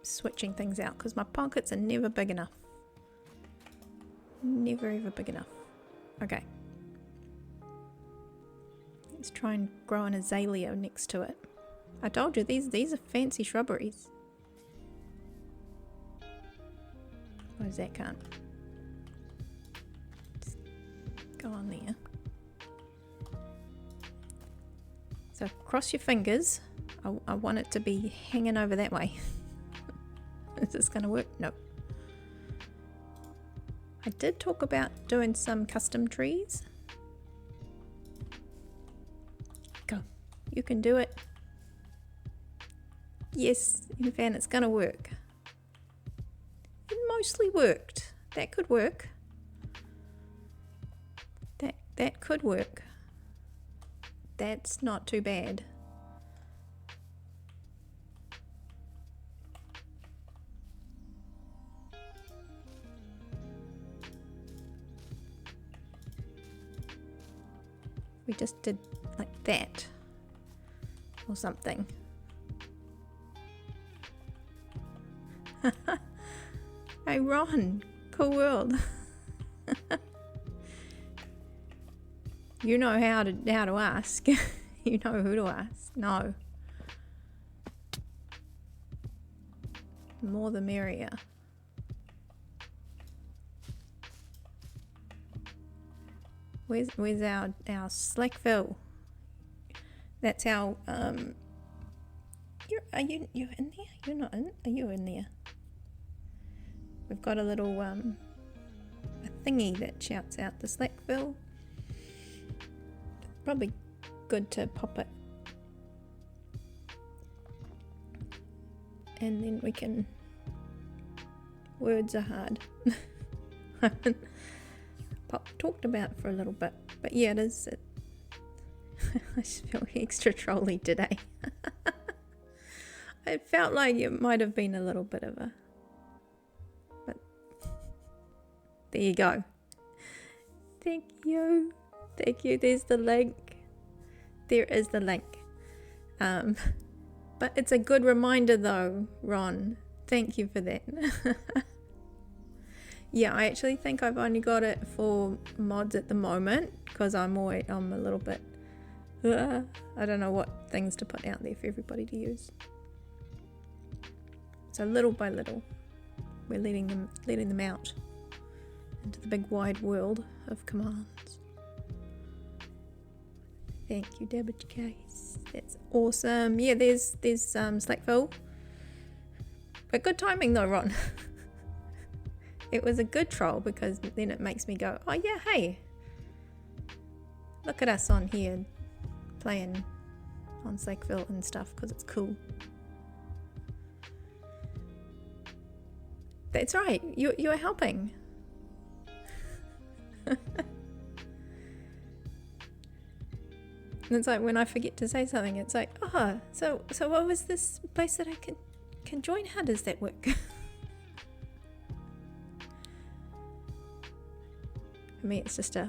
Switching things out because my pockets are never big enough. Never ever big enough. Okay. Let's try and grow an azalea next to it. I told you these are fancy shrubberies. What is that? Can't. Just go on there. So cross your fingers. I want it to be hanging over that way. Is this going to work? No. I did talk about doing some custom trees. Go. You can do it. Yes, in fan, it's gonna work. It mostly worked. That could work. That could work. That's not too bad. We just did like that or something. Hey Ron, cool world. You know how to ask. You know who to ask. No. More the merrier. Where's our Slackville? That's our are you in there? You're not in. Are you in there? We've got a little a thingy that shouts out the Slackville. Probably good to pop it, and then we can. Words are hard. Talked about it for a little bit, but yeah, it is. I just feel extra trolly today. I felt like it might have been a little bit of a, but there you go. Thank you. There's the link. There is the link. But it's a good reminder though, Ron. Thank you for that. Yeah, I actually think I've only got it for mods at the moment because I'm a little bit. I don't know what things to put out there for everybody to use. So little by little, we're letting them out into the big wide world of commands. Thank you, Debbie Case. That's awesome. Yeah, there's Slackville. But good timing though, Ron. It was a good troll because then it makes me go, oh yeah, hey, look at us on here playing on Slackville and stuff because it's cool. That's right, you're helping. And it's like when I forget to say something, it's like, oh, so what was this place that I can join? How does that work? For me, it's just oh,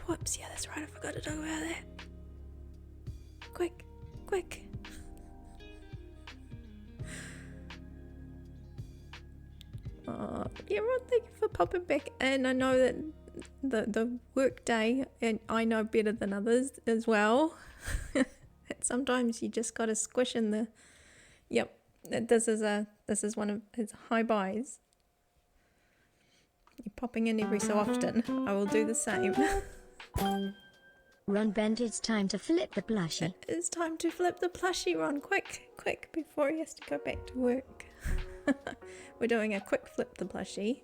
whoops, yeah, that's right, I forgot to talk about that. Quick. Yeah, Ron, thank you for popping back in. I know that the work day, and I know better than others as well. Sometimes you just gotta squish in the. Yep, this is one of his high buys. You're popping in every so often. I will do the same. Ron Bent, it's time to flip the plushie. It is time to flip the plushie, Ron. Quick, before he has to go back to work. We're doing a quick flip the plushie.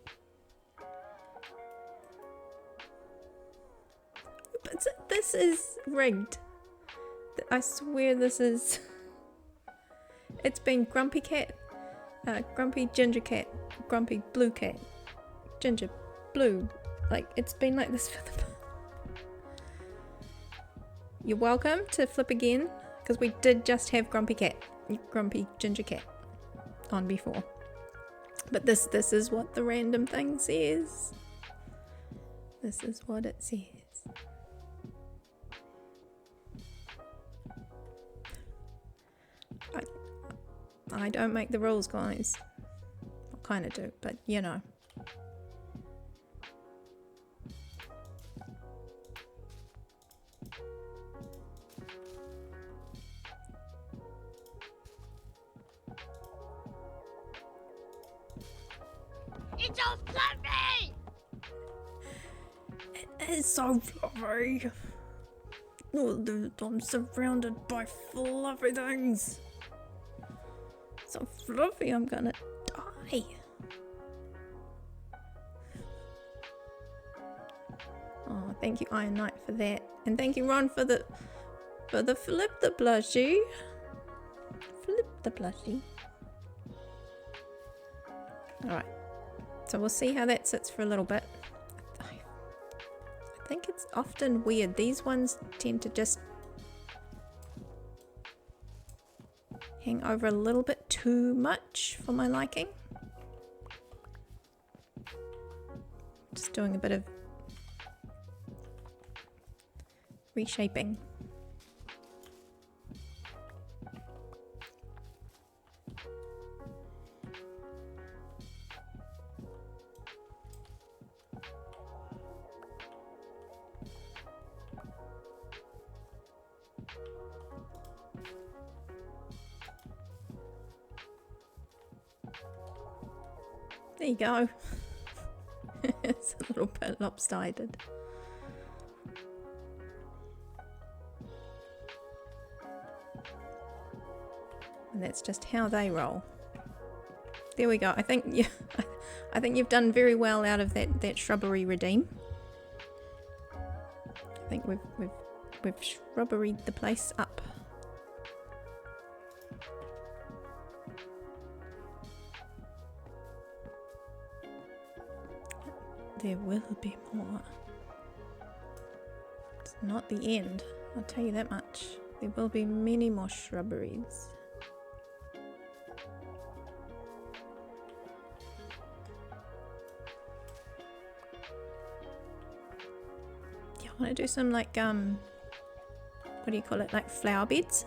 But this is rigged. I swear this is. It's been Grumpy Cat, Grumpy Ginger Cat, Grumpy Blue Cat, Ginger Blue. Like, it's been like this for the. You're welcome to flip again, because we did just have Grumpy Ginger Cat on before. But this is what the random thing says. This is what it says. I don't make the rules, guys. I kind of do, but you know. It's all fluffy! It is so fluffy. Oh, I'm surrounded by fluffy things. So fluffy, I'm gonna die. Oh, thank you, Iron Knight, for that, and thank you, Ron, for the flip the plushie. Flip the plushie. Alright, so we'll see how that sits for a little bit. I think it's often weird. These ones tend to just hang over a little bit too much for my liking. Just doing a bit of reshaping. There you go. It's a little bit lopsided. And that's just how they roll. There we go. I think I think you've done very well out of that shrubbery redeem. I think we've shrubberied the place up. There will be more. It's not the end, I'll tell you that much. There will be many more shrubberies. Yeah, I want to do some like, what do you call it, like flower beds?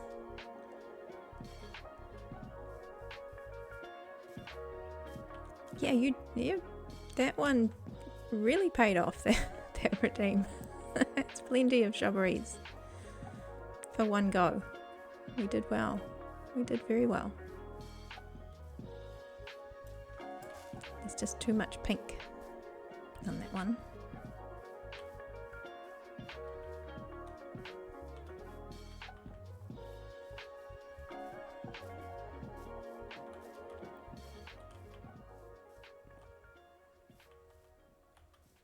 Yeah, that one really paid off, that redeem. It's plenty of shrubberies for one go. We did well. We did very well. There's just too much pink on that one.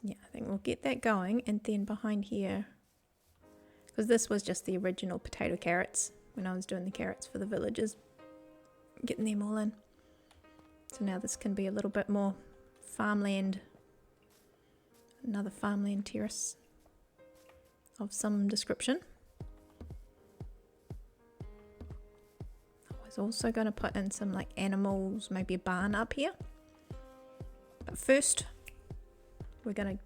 Yeah, I think we'll get that going, and then behind here, because this was just the original potato carrots when I was doing the carrots for the villagers, getting them all in. So now this can be a little bit more farmland, another farmland terrace of some description. I was also going to put in some like animals, maybe a barn up here. But first, we're gonna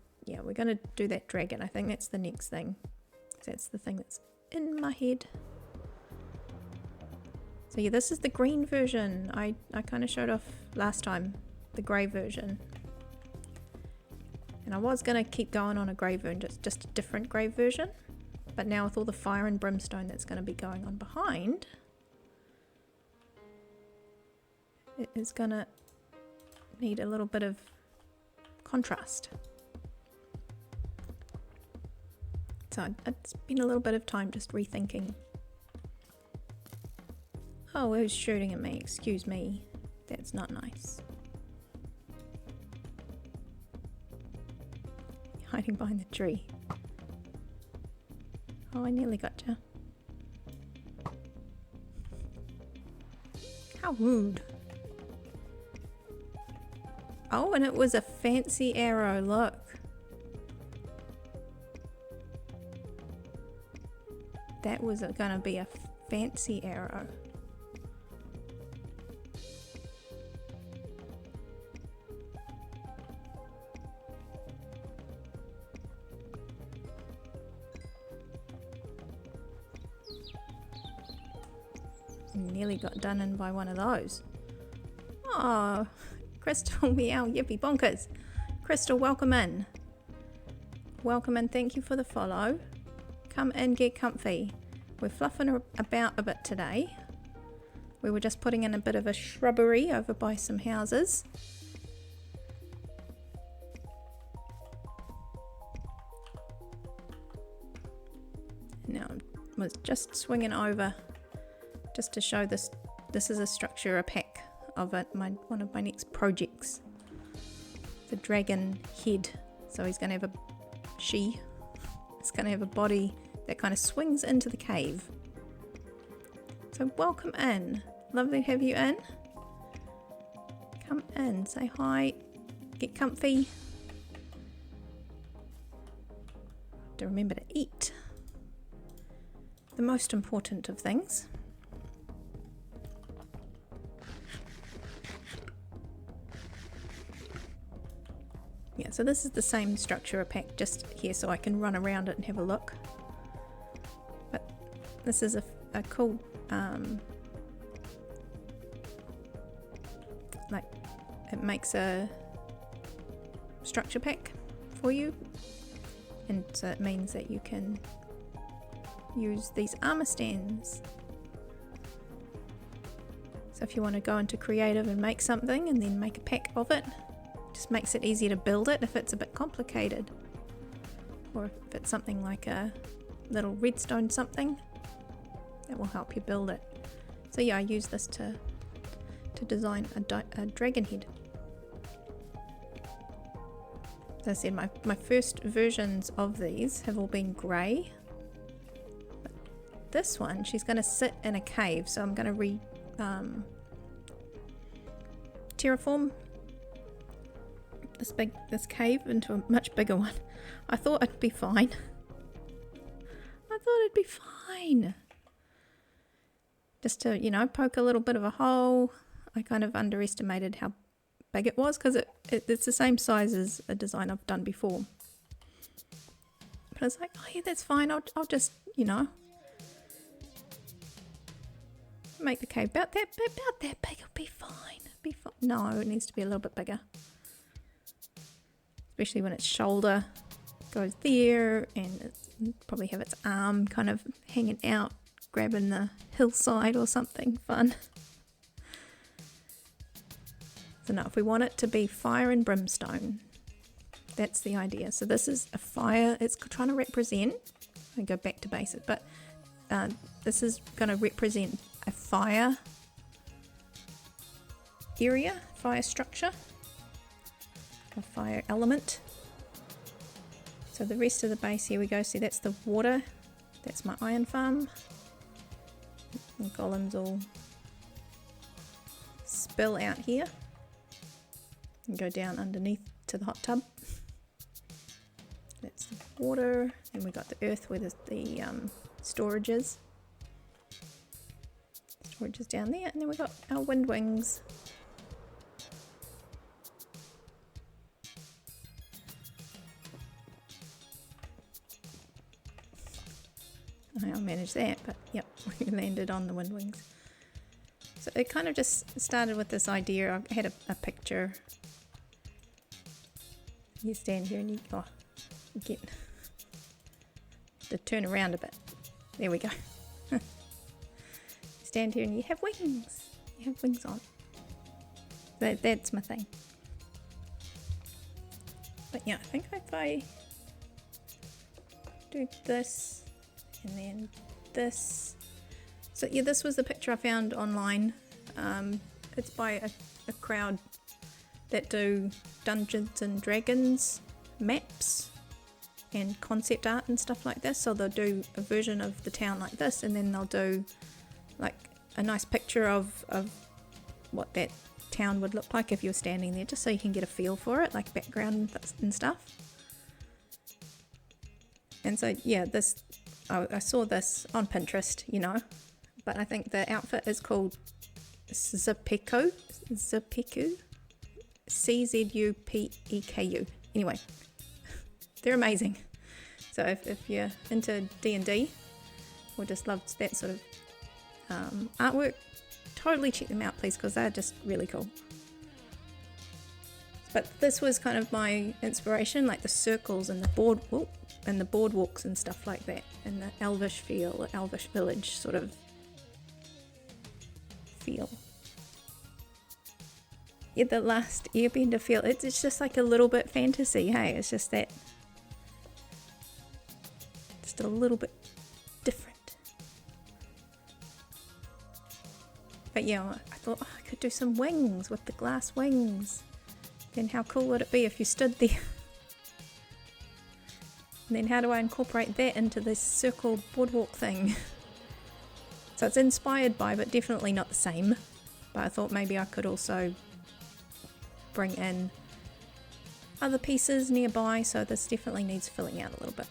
do that dragon. I think that's the next thing. That's the thing that's in my head. So yeah, this is the green version. I kind of showed off last time, the grey version. And I was gonna keep going on a grey version, just a different grey version. But now with all the fire and brimstone that's gonna be going on behind, it is gonna need a little bit of contrast. So it's been a little bit of time just rethinking. Oh, who's shooting at me? Excuse me. That's not nice. Hiding behind the tree. Oh, I nearly got you. How rude. Oh, and it was a fancy arrow, look. That was gonna be a fancy arrow. Nearly got done in by one of those. Oh, Crystal, meow, yippee bonkers. Crystal, welcome in. Welcome in, thank you for the follow. Come in, get comfy. We're fluffing about a bit today. We were just putting in a bit of a shrubbery over by some houses. Now I was just swinging over just to show this. This is a structure, a pack of it. One of my next projects. The dragon head. So he's going to have a It's going to have a body that kind of swings into the cave. So welcome in. Lovely to have you in. Come in, say hi, get comfy. To remember to eat. The most important of things. Yeah, so this is the same structure pack just here so I can run around it and have a look. But this is a cool, like it makes a structure pack for you. And so it means that you can use these armor stands. So if you want to go into creative and make something and then make a pack of it, just makes it easier to build it if it's a bit complicated. Or if it's something like a little redstone something, that will help you build it. So yeah, I use this to design a dragon head. As I said, my first versions of these have all been grey. But this one, she's going to sit in a cave, so I'm going to terraform this cave into a much bigger one. I thought it'd be fine. I thought it'd be fine. Just to, you know, poke a little bit of a hole. I kind of underestimated how big it was because it's the same size as a design I've done before. But I was like, oh yeah, that's fine. I'll just, you know, make the cave about that big. It'll be fine. It'll be fine. No, it needs to be a little bit bigger. Especially when its shoulder goes there and it'll probably have its arm kind of hanging out, grabbing the hillside or something fun. So now if we want it to be fire and brimstone, that's the idea. So this is a fire, it's trying to represent, I go back to basic, but this is going to represent a fire area, fire structure, a fire element. So the rest of the base, here we go, see that's the water, that's my iron farm. The golems all spill out here. And go down underneath to the hot tub. That's the water, and we got the earth where the storage is. Storage is down there, and then we got our wind wings. I'll manage that, but yep, we landed on the wind wings. So it kind of just started with this idea. I had a picture. You stand here and you get to turn around a bit. There we go. Stand here and you have wings. You have wings on. That's my thing. But yeah, I think if I do this and then this. So yeah, this was the picture I found online. It's by a crowd that do Dungeons and Dragons maps and concept art and stuff like this. So they'll do a version of the town like this, and then they'll do like a nice picture of what that town would look like if you're standing there, just so you can get a feel for it, like background and stuff. And so yeah, I saw this on Pinterest, you know, but I think the outfit is called Sosruko, Czupeku. Anyway, they're amazing. So if you're into D&D or just love that sort of artwork, totally check them out, please, because they're just really cool. But this was kind of my inspiration, like the circles and the boardwalks and stuff like that, and the elvish feel, elvish village sort of feel. Yeah, the last Airbender feel, it's just like a little bit fantasy, hey, it's just that, just a little bit different. But yeah, I thought, oh, I could do some wings with the glass wings. Then how cool would it be if you stood there? And then how do I incorporate that into this circle boardwalk thing? So it's inspired by, but definitely not the same. But I thought maybe I could also bring in other pieces nearby, so this definitely needs filling out a little bit.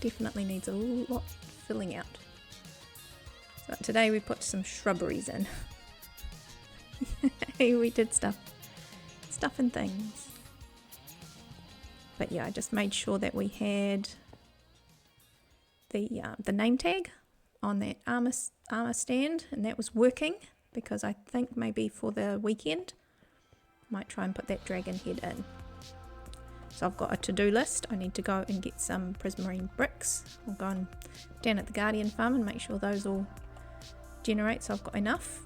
Definitely needs a lot filling out. So today we put some shrubberies in. We did stuff and things. But yeah, I just made sure that we had the name tag on that armor stand, and that was working, because I think maybe for the weekend might try and put that dragon head in. So I've got a to-do list. I need to go and get some prismarine bricks. I'll go and down at the Guardian farm and make sure those all generate, so I've got enough.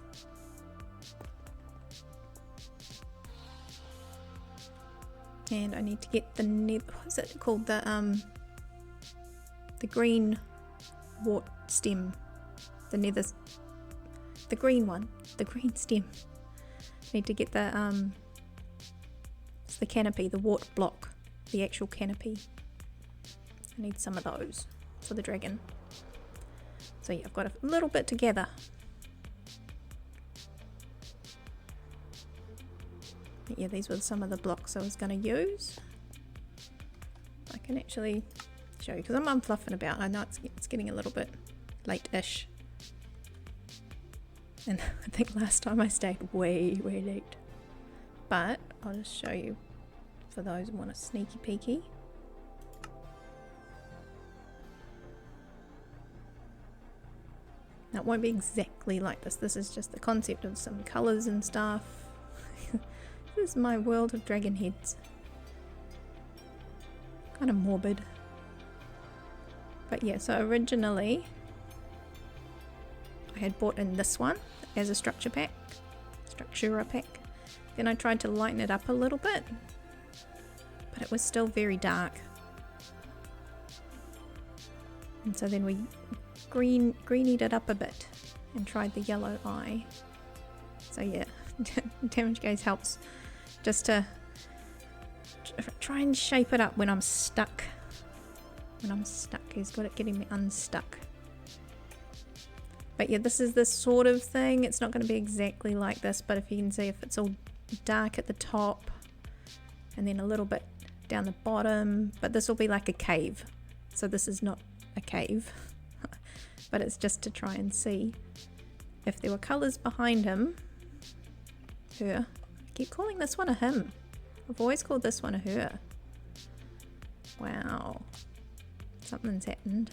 And I need to get the what's it called, the green wart stem, the green one, the green stem. I need to get the it's the canopy, the wart block, the actual canopy. I need some of those for the dragon. So yeah, I've got a little bit together. Yeah, these were some of the blocks I was going to use. I can actually show you, because I'm unfluffing about. I know it's getting a little bit late-ish. And I think last time I stayed way late. But I'll just show you for those who want a sneaky peeky. Now it won't be exactly like this. This is just the concept of some colours and stuff. This is my world of dragon heads. Kind of morbid. But yeah, so originally I had bought in this one as a structurer pack. Then I tried to lighten it up a little bit, but it was still very dark. And so then we greenied it up a bit and tried the yellow eye. So yeah, damage gaze helps just to try and shape it up when I'm stuck. He's good at getting me unstuck. But yeah, this is the sort of thing. It's not going to be exactly like this, but if you can see, if it's all dark at the top and then a little bit down the bottom, but this will be like a cave. So this is not a cave, but it's just to try and see if there were colours behind him. Her. I keep calling this one a him. I've always called this one a her. Wow. Something's happened.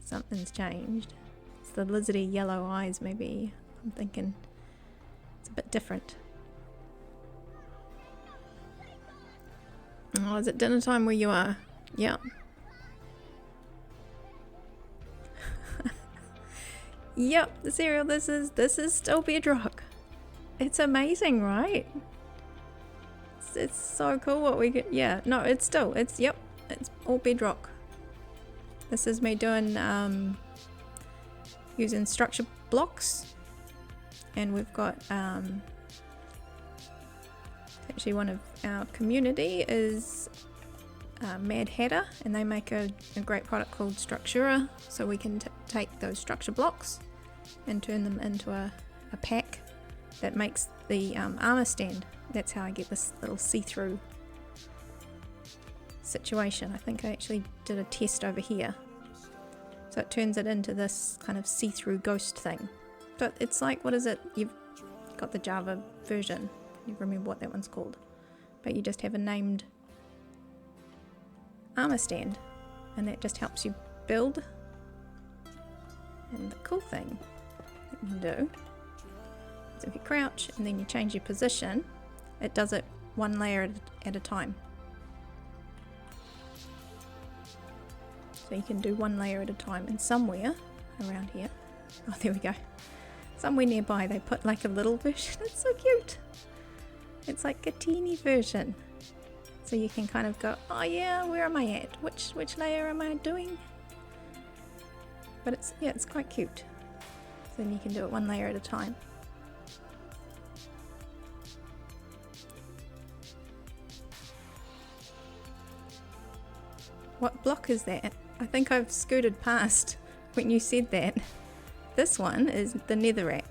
Something's changed. It's the lizardy yellow eyes, maybe. I'm thinking it's a bit different. Oh, is it dinner time where you are? Yeah. Yep, the cereal, this is still bedrock. It's amazing, right? It's so cool what we get. Yeah, no, it's all bedrock. This is me doing using structure blocks, and we've got actually one of our community is Mad Hatter, and they make a great product called StreamBeats, so we can take those structure blocks and turn them into a pack that makes the armor stand. That's how I get this little see-through situation. I think I actually did a test over here. So it turns it into this kind of see-through ghost thing. So it's like, what is it? You've got the Java version. I can't remember what that one's called. But you just have a named armor stand, and that just helps you build. And the cool thing that you can do is if you crouch and then you change your position, it does it one layer at a time. So you can do one layer at a time, and somewhere around here, oh there we go, somewhere nearby they put like a little version. It's so cute. It's like a teeny version. So you can kind of go, oh yeah, where am I at? Which layer am I doing? But it's quite cute. So then you can do it one layer at a time. What block is that? I think I've scooted past when you said that. This one is the netherrack.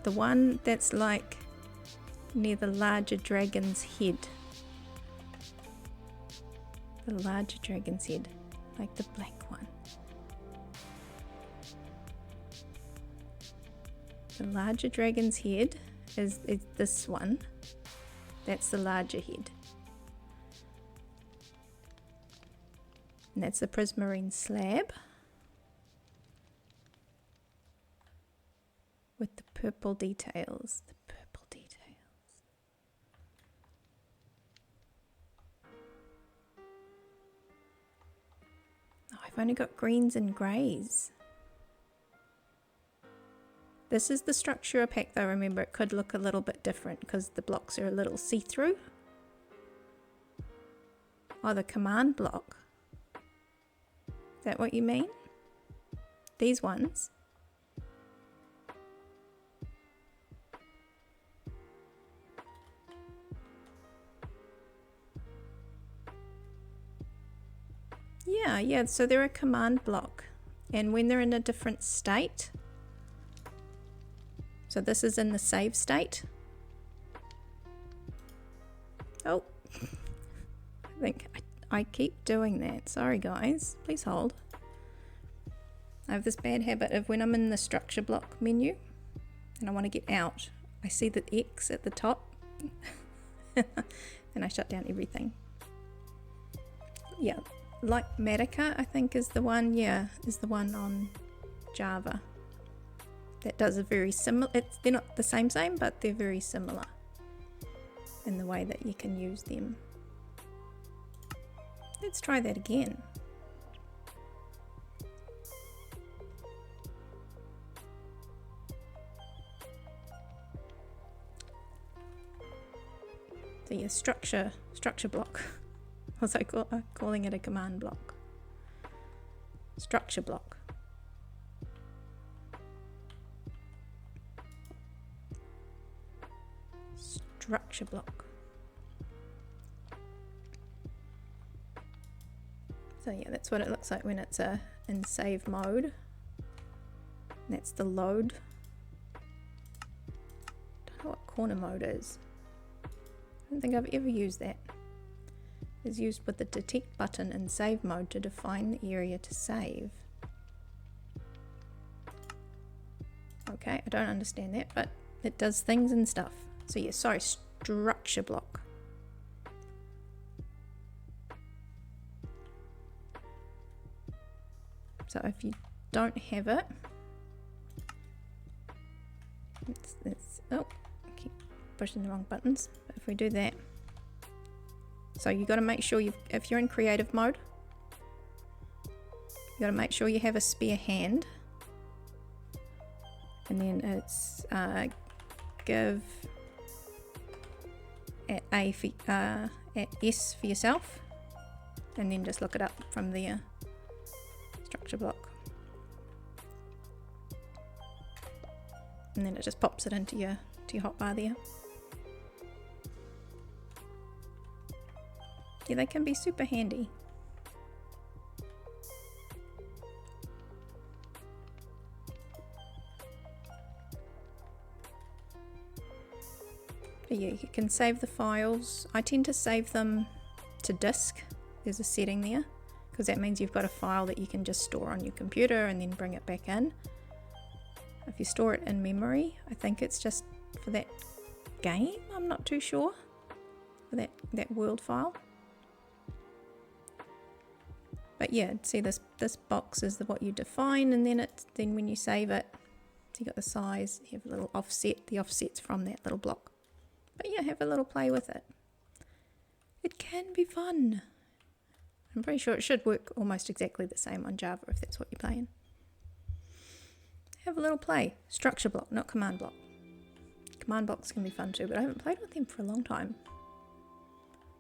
The one that's like near the larger dragon's head. The larger dragon's head, like the black one. The larger dragon's head is this one. That's the larger head. And that's the prismarine slab. With the purple details. The purple details. Oh, I've only got greens and greys. This is the structure pack though, remember it could look a little bit different because the blocks are a little see-through. Oh, the command block. Is that what you mean? These ones? Yeah, so they're a command block. And when they're in a different state, so this is in the save state. Oh, I think I keep doing that. Sorry guys, please hold. I have this bad habit of when I'm in the structure block menu and I want to get out, I see the X at the top and I shut down everything. Yeah, like Medica I think is the one, is the one on Java. That does a very similar, they're not the same, but they're very similar in the way that you can use them. Let's try that again. So yeah, structure block. I was calling it a command block. Structure block. Structure block. So yeah, that's what it looks like when it's in save mode. And that's the load. Don't know what corner mode is. I don't think I've ever used that. It's used with the detect button in save mode to define the area to save. Okay, I don't understand that, but it does things and stuff. So yeah, sorry, structure block. So if you don't have it, oh, I keep pushing the wrong buttons. But if we do that, so you got to make sure if you're in creative mode, you got to make sure you have a spare hand, and then it's give at A for, at S for yourself, and then just look it up from there. Structure block, and then it just pops it into your hotbar there. Yeah, they can be super handy. But yeah, you can save the files. I tend to save them to disk. There's a setting there, because that means you've got a file that you can just store on your computer and then bring it back in. If you store it in memory, I think it's just for that game, I'm not too sure, for that world file. But yeah, see this box is what you define, and then when you save it, so you got the size, you have a little offset, the offset's from that little block. But yeah, have a little play with it. It can be fun. I'm pretty sure it should work almost exactly the same on Java if that's what you're playing. Have a little play. Structure block, not command block. Command blocks can be fun too, but I haven't played with them for a long time.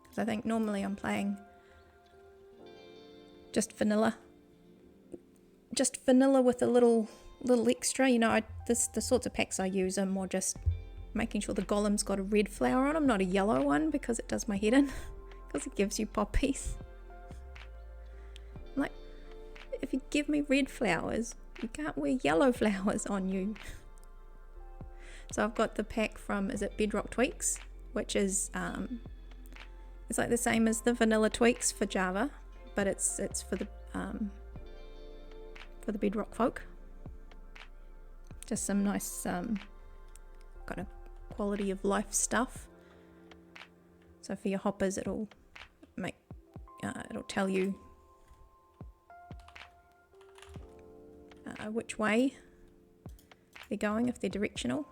Because I think normally I'm playing just vanilla. Just vanilla with a little extra. You know, the sorts of packs I use are more just making sure the golem's got a red flower on him, not a yellow one, because it does my head in. Because it gives you poppies. I'm like, if you give me red flowers, you can't wear yellow flowers on you. So I've got the pack from, is it Bedrock Tweaks, which is it's like the same as the vanilla tweaks for Java, but it's for the Bedrock folk. Just some nice kind of quality of life stuff. So for your hoppers, it'll tell you which way they're going, if they're directional.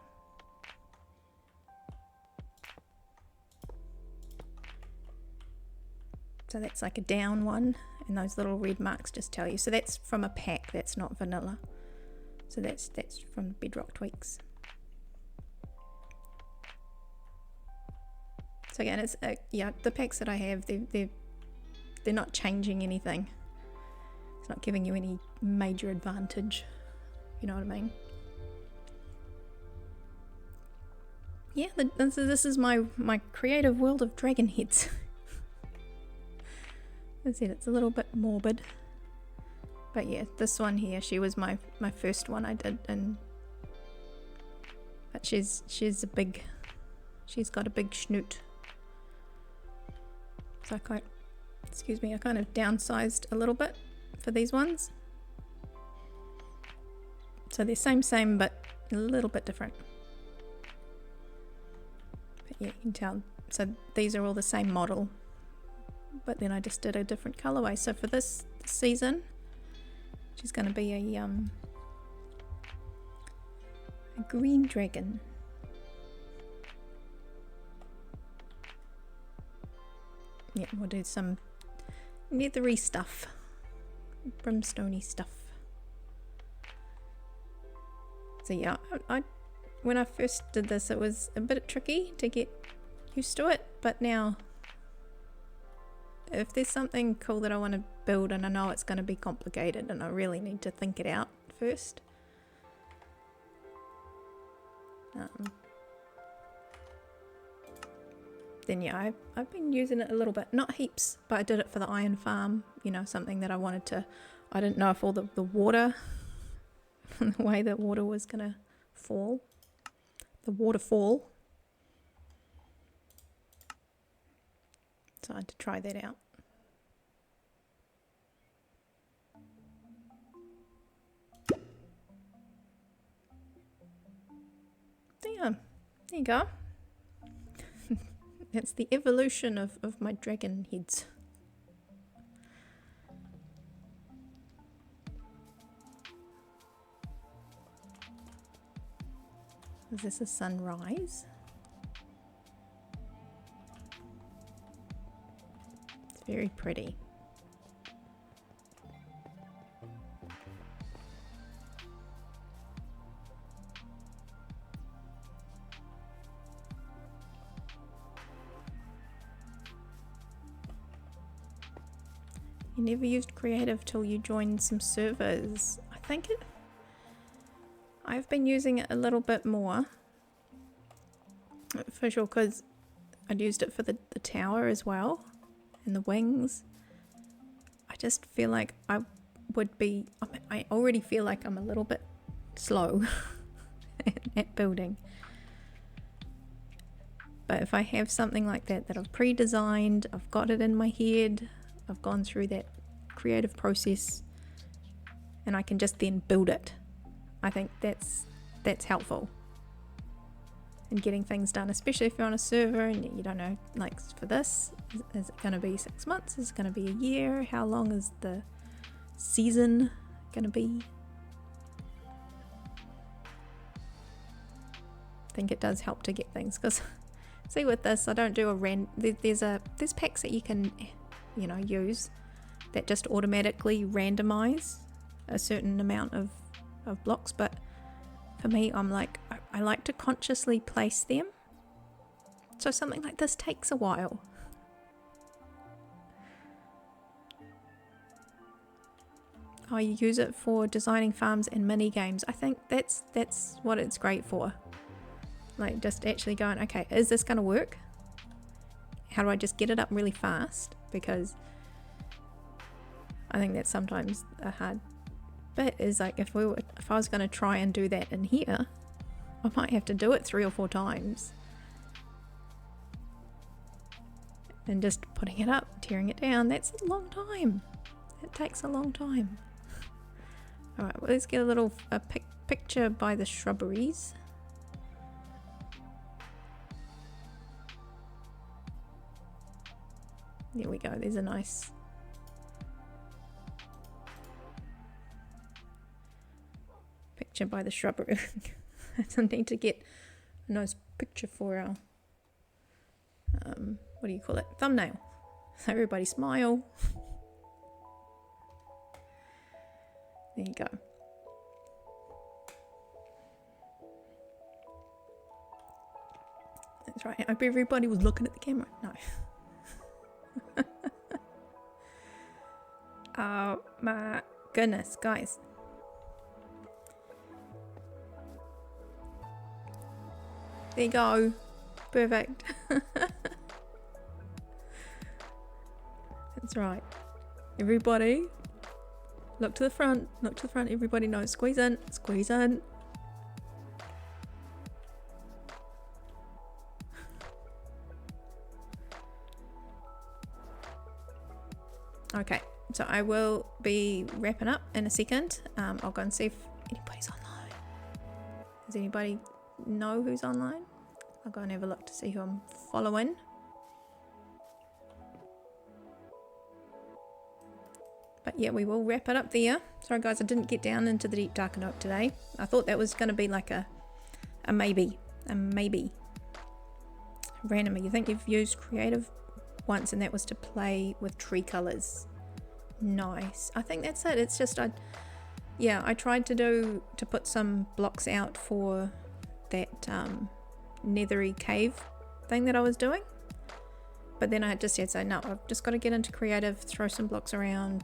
So that's like a down one, and those little red marks just tell you. So that's from a pack, that's not vanilla. So that's from Bedrock Tweaks. So again, it's yeah, the packs that I have, they're not changing anything. It's not giving you any major advantage. You know what I mean? Yeah, this is my creative world of dragon heads. As I said, it's a little bit morbid, but yeah, this one here, she was my first one I did, but she's got a big snoot. So I kind of downsized a little bit for these ones. So they're same, but a little bit different. But yeah, you can tell. So these are all the same model, but then I just did a different colorway. So for this season, she's going to be a green dragon. Yeah, we'll do some neathery stuff, brimstone-y stuff. So yeah, when I first did this, it was a bit tricky to get used to it, but now if there's something cool that I want to build and I know it's going to be complicated and I really need to think it out first, then yeah, I've been using it a little bit, not heaps, but I did it for the iron farm, you know, something that I wanted to, I didn't know if all the water, the way that water was going to fall, the waterfall. So I had to try that out. Yeah, there you go. That's the evolution of my dragon heads. Is this a sunrise? It's very pretty. You never used creative till you joined some servers. I've been using it a little bit more, for sure, because I'd used it for the tower as well, and the wings. I just feel like I already feel like I'm a little bit slow at building. But if I have something like that I've pre-designed, I've got it in my head, I've gone through that creative process, and I can just then build it. I think that's helpful in getting things done, especially if you're on a server and you don't know, like for this, is it going to be 6 months? Is it going to be a year? How long is the season going to be? I think it does help to get things, because see, with this, I don't do there's packs that you can, you know, use that just automatically randomize a certain amount of blocks, but for me, I'm like, I like to consciously place them, so something like this takes a while. I use it for designing farms and mini games. I think that's what it's great for, like just actually going, okay, is this going to work? How do I just get it up really fast? Because I think that's sometimes a hard bit, is like if I was going to try and do that in here, I might have to do it 3 or 4 times. And just putting it up, tearing it down, that's a long time. It takes a long time. Alright, well, let's get a little picture by the shrubberies. There we go, there's a nice picture by the shrubbery. I need to get a nice picture for our what do you call it, thumbnail, so everybody smile. There you go. That's right. I hope everybody was looking at the camera. No. Oh my goodness, guys. There you go. Perfect. That's right. Everybody, look to the front. Look to the front. Everybody knows. Squeeze in. Squeeze in. Okay, so I will be wrapping up in a second. I'll go and see if anybody's online. Does anybody know who's online? I'll go and have a look to see who I'm following. But yeah, we will wrap it up there. Sorry guys, I didn't get down into the deep dark note today. I thought that was going to be like a maybe. Randomly, you think you've used creative once and that was to play with tree colors. Nice. I think that's it. It's just I tried to put some blocks out for that nethery cave thing that I was doing, but then I just said, so no, I've just got to get into creative, throw some blocks around.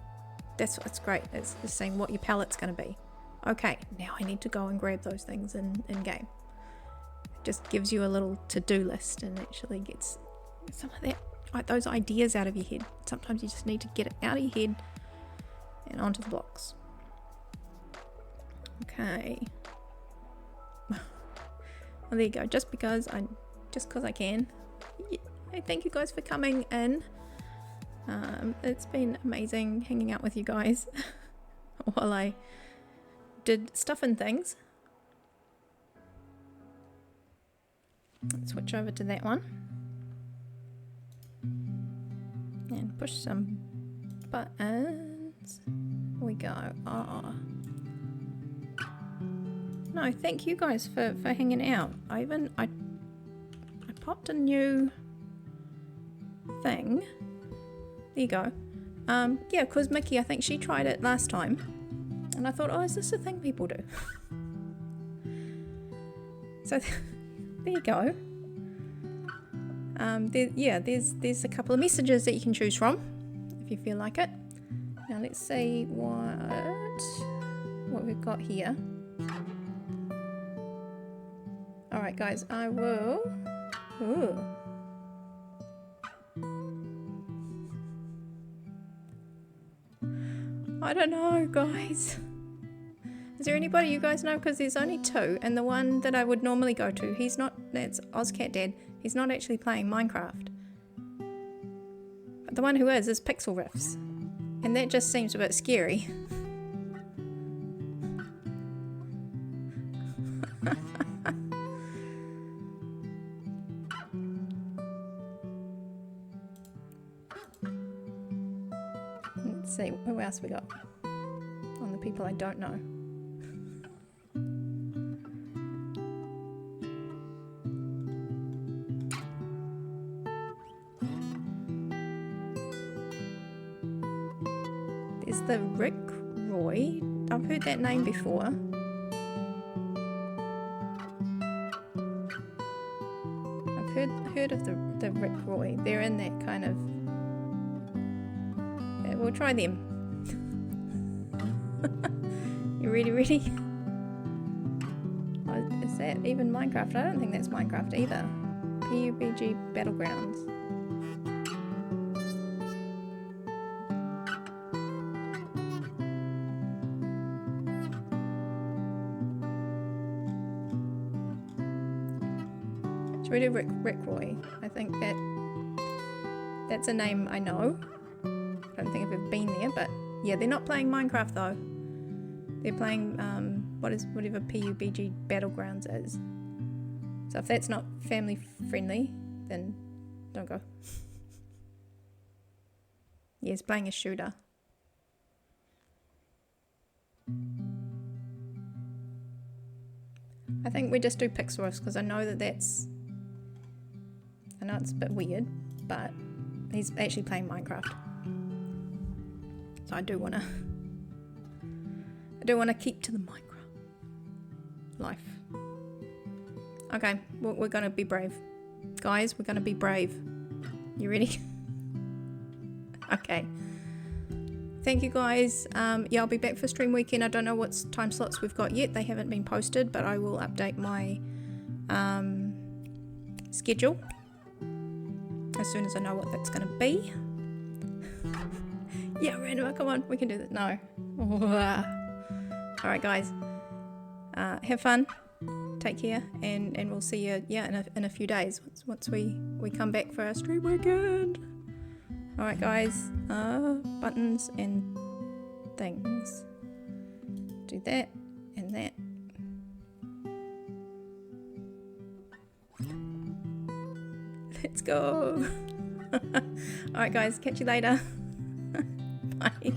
That's what's great. It's just saying what your palette's going to be. Okay, now I need to go and grab those things in game. It just gives you a little to-do list and actually gets some of that, like those ideas out of your head. Sometimes you just need to get it out of your head and onto the blocks. Okay. Well, there you go. Just because I can. Hey, thank you guys for coming in. It's been amazing hanging out with you guys while I did stuff and things. Let's switch over to that one and push some buttons. Here we go. Oh. No, thank you guys for hanging out. I popped a new thing. There you go. Yeah, because Mickey, I think she tried it last time. And I thought, oh, is this a thing people do? So, there you go. There's a couple of messages that you can choose from, if you feel like it. Now, let's see what we've got here. Alright, guys, I will... Ooh. I don't know, guys. Is there anybody you guys know? Because there's only 2, and the one that I would normally go to, he's not, that's Ozcat Dad, he's not actually playing Minecraft. But the one who is Pixel Riffs. And that just seems a bit scary. Let's see, who else we got on the people I don't know. There's the Rick Roy. I've heard that name before. I've heard of the Rick Roy. They're in that kind of... Yeah, we'll try them. You ready? Oh, is that even Minecraft? I don't think that's Minecraft either. PUBG Battlegrounds. Should we do Rick Roy? I think that's a name I know. I don't think I've ever been there, but yeah, they're not playing Minecraft though. They're playing whatever PUBG Battlegrounds is. So if that's not family friendly, then don't go. Yeah, he's playing a shooter. I think we just do Pixelriffs because I know it's a bit weird, but he's actually playing Minecraft. So I do wanna keep to the Minecraft life. Okay, we're gonna be brave. Guys, we're gonna be brave. You ready? Okay. Thank you guys. Yeah, I'll be back for stream weekend. I don't know what time slots we've got yet. They haven't been posted, but I will update my schedule as soon as I know what that's going to be. Yeah, Random, come on. We can do this. No. Alright, guys. Have fun. Take care. And we'll see you, yeah, in a few days once we come back for our stream weekend. Alright guys, buttons and things. Do that and that. Let's go. Alright guys, catch you later. Bye.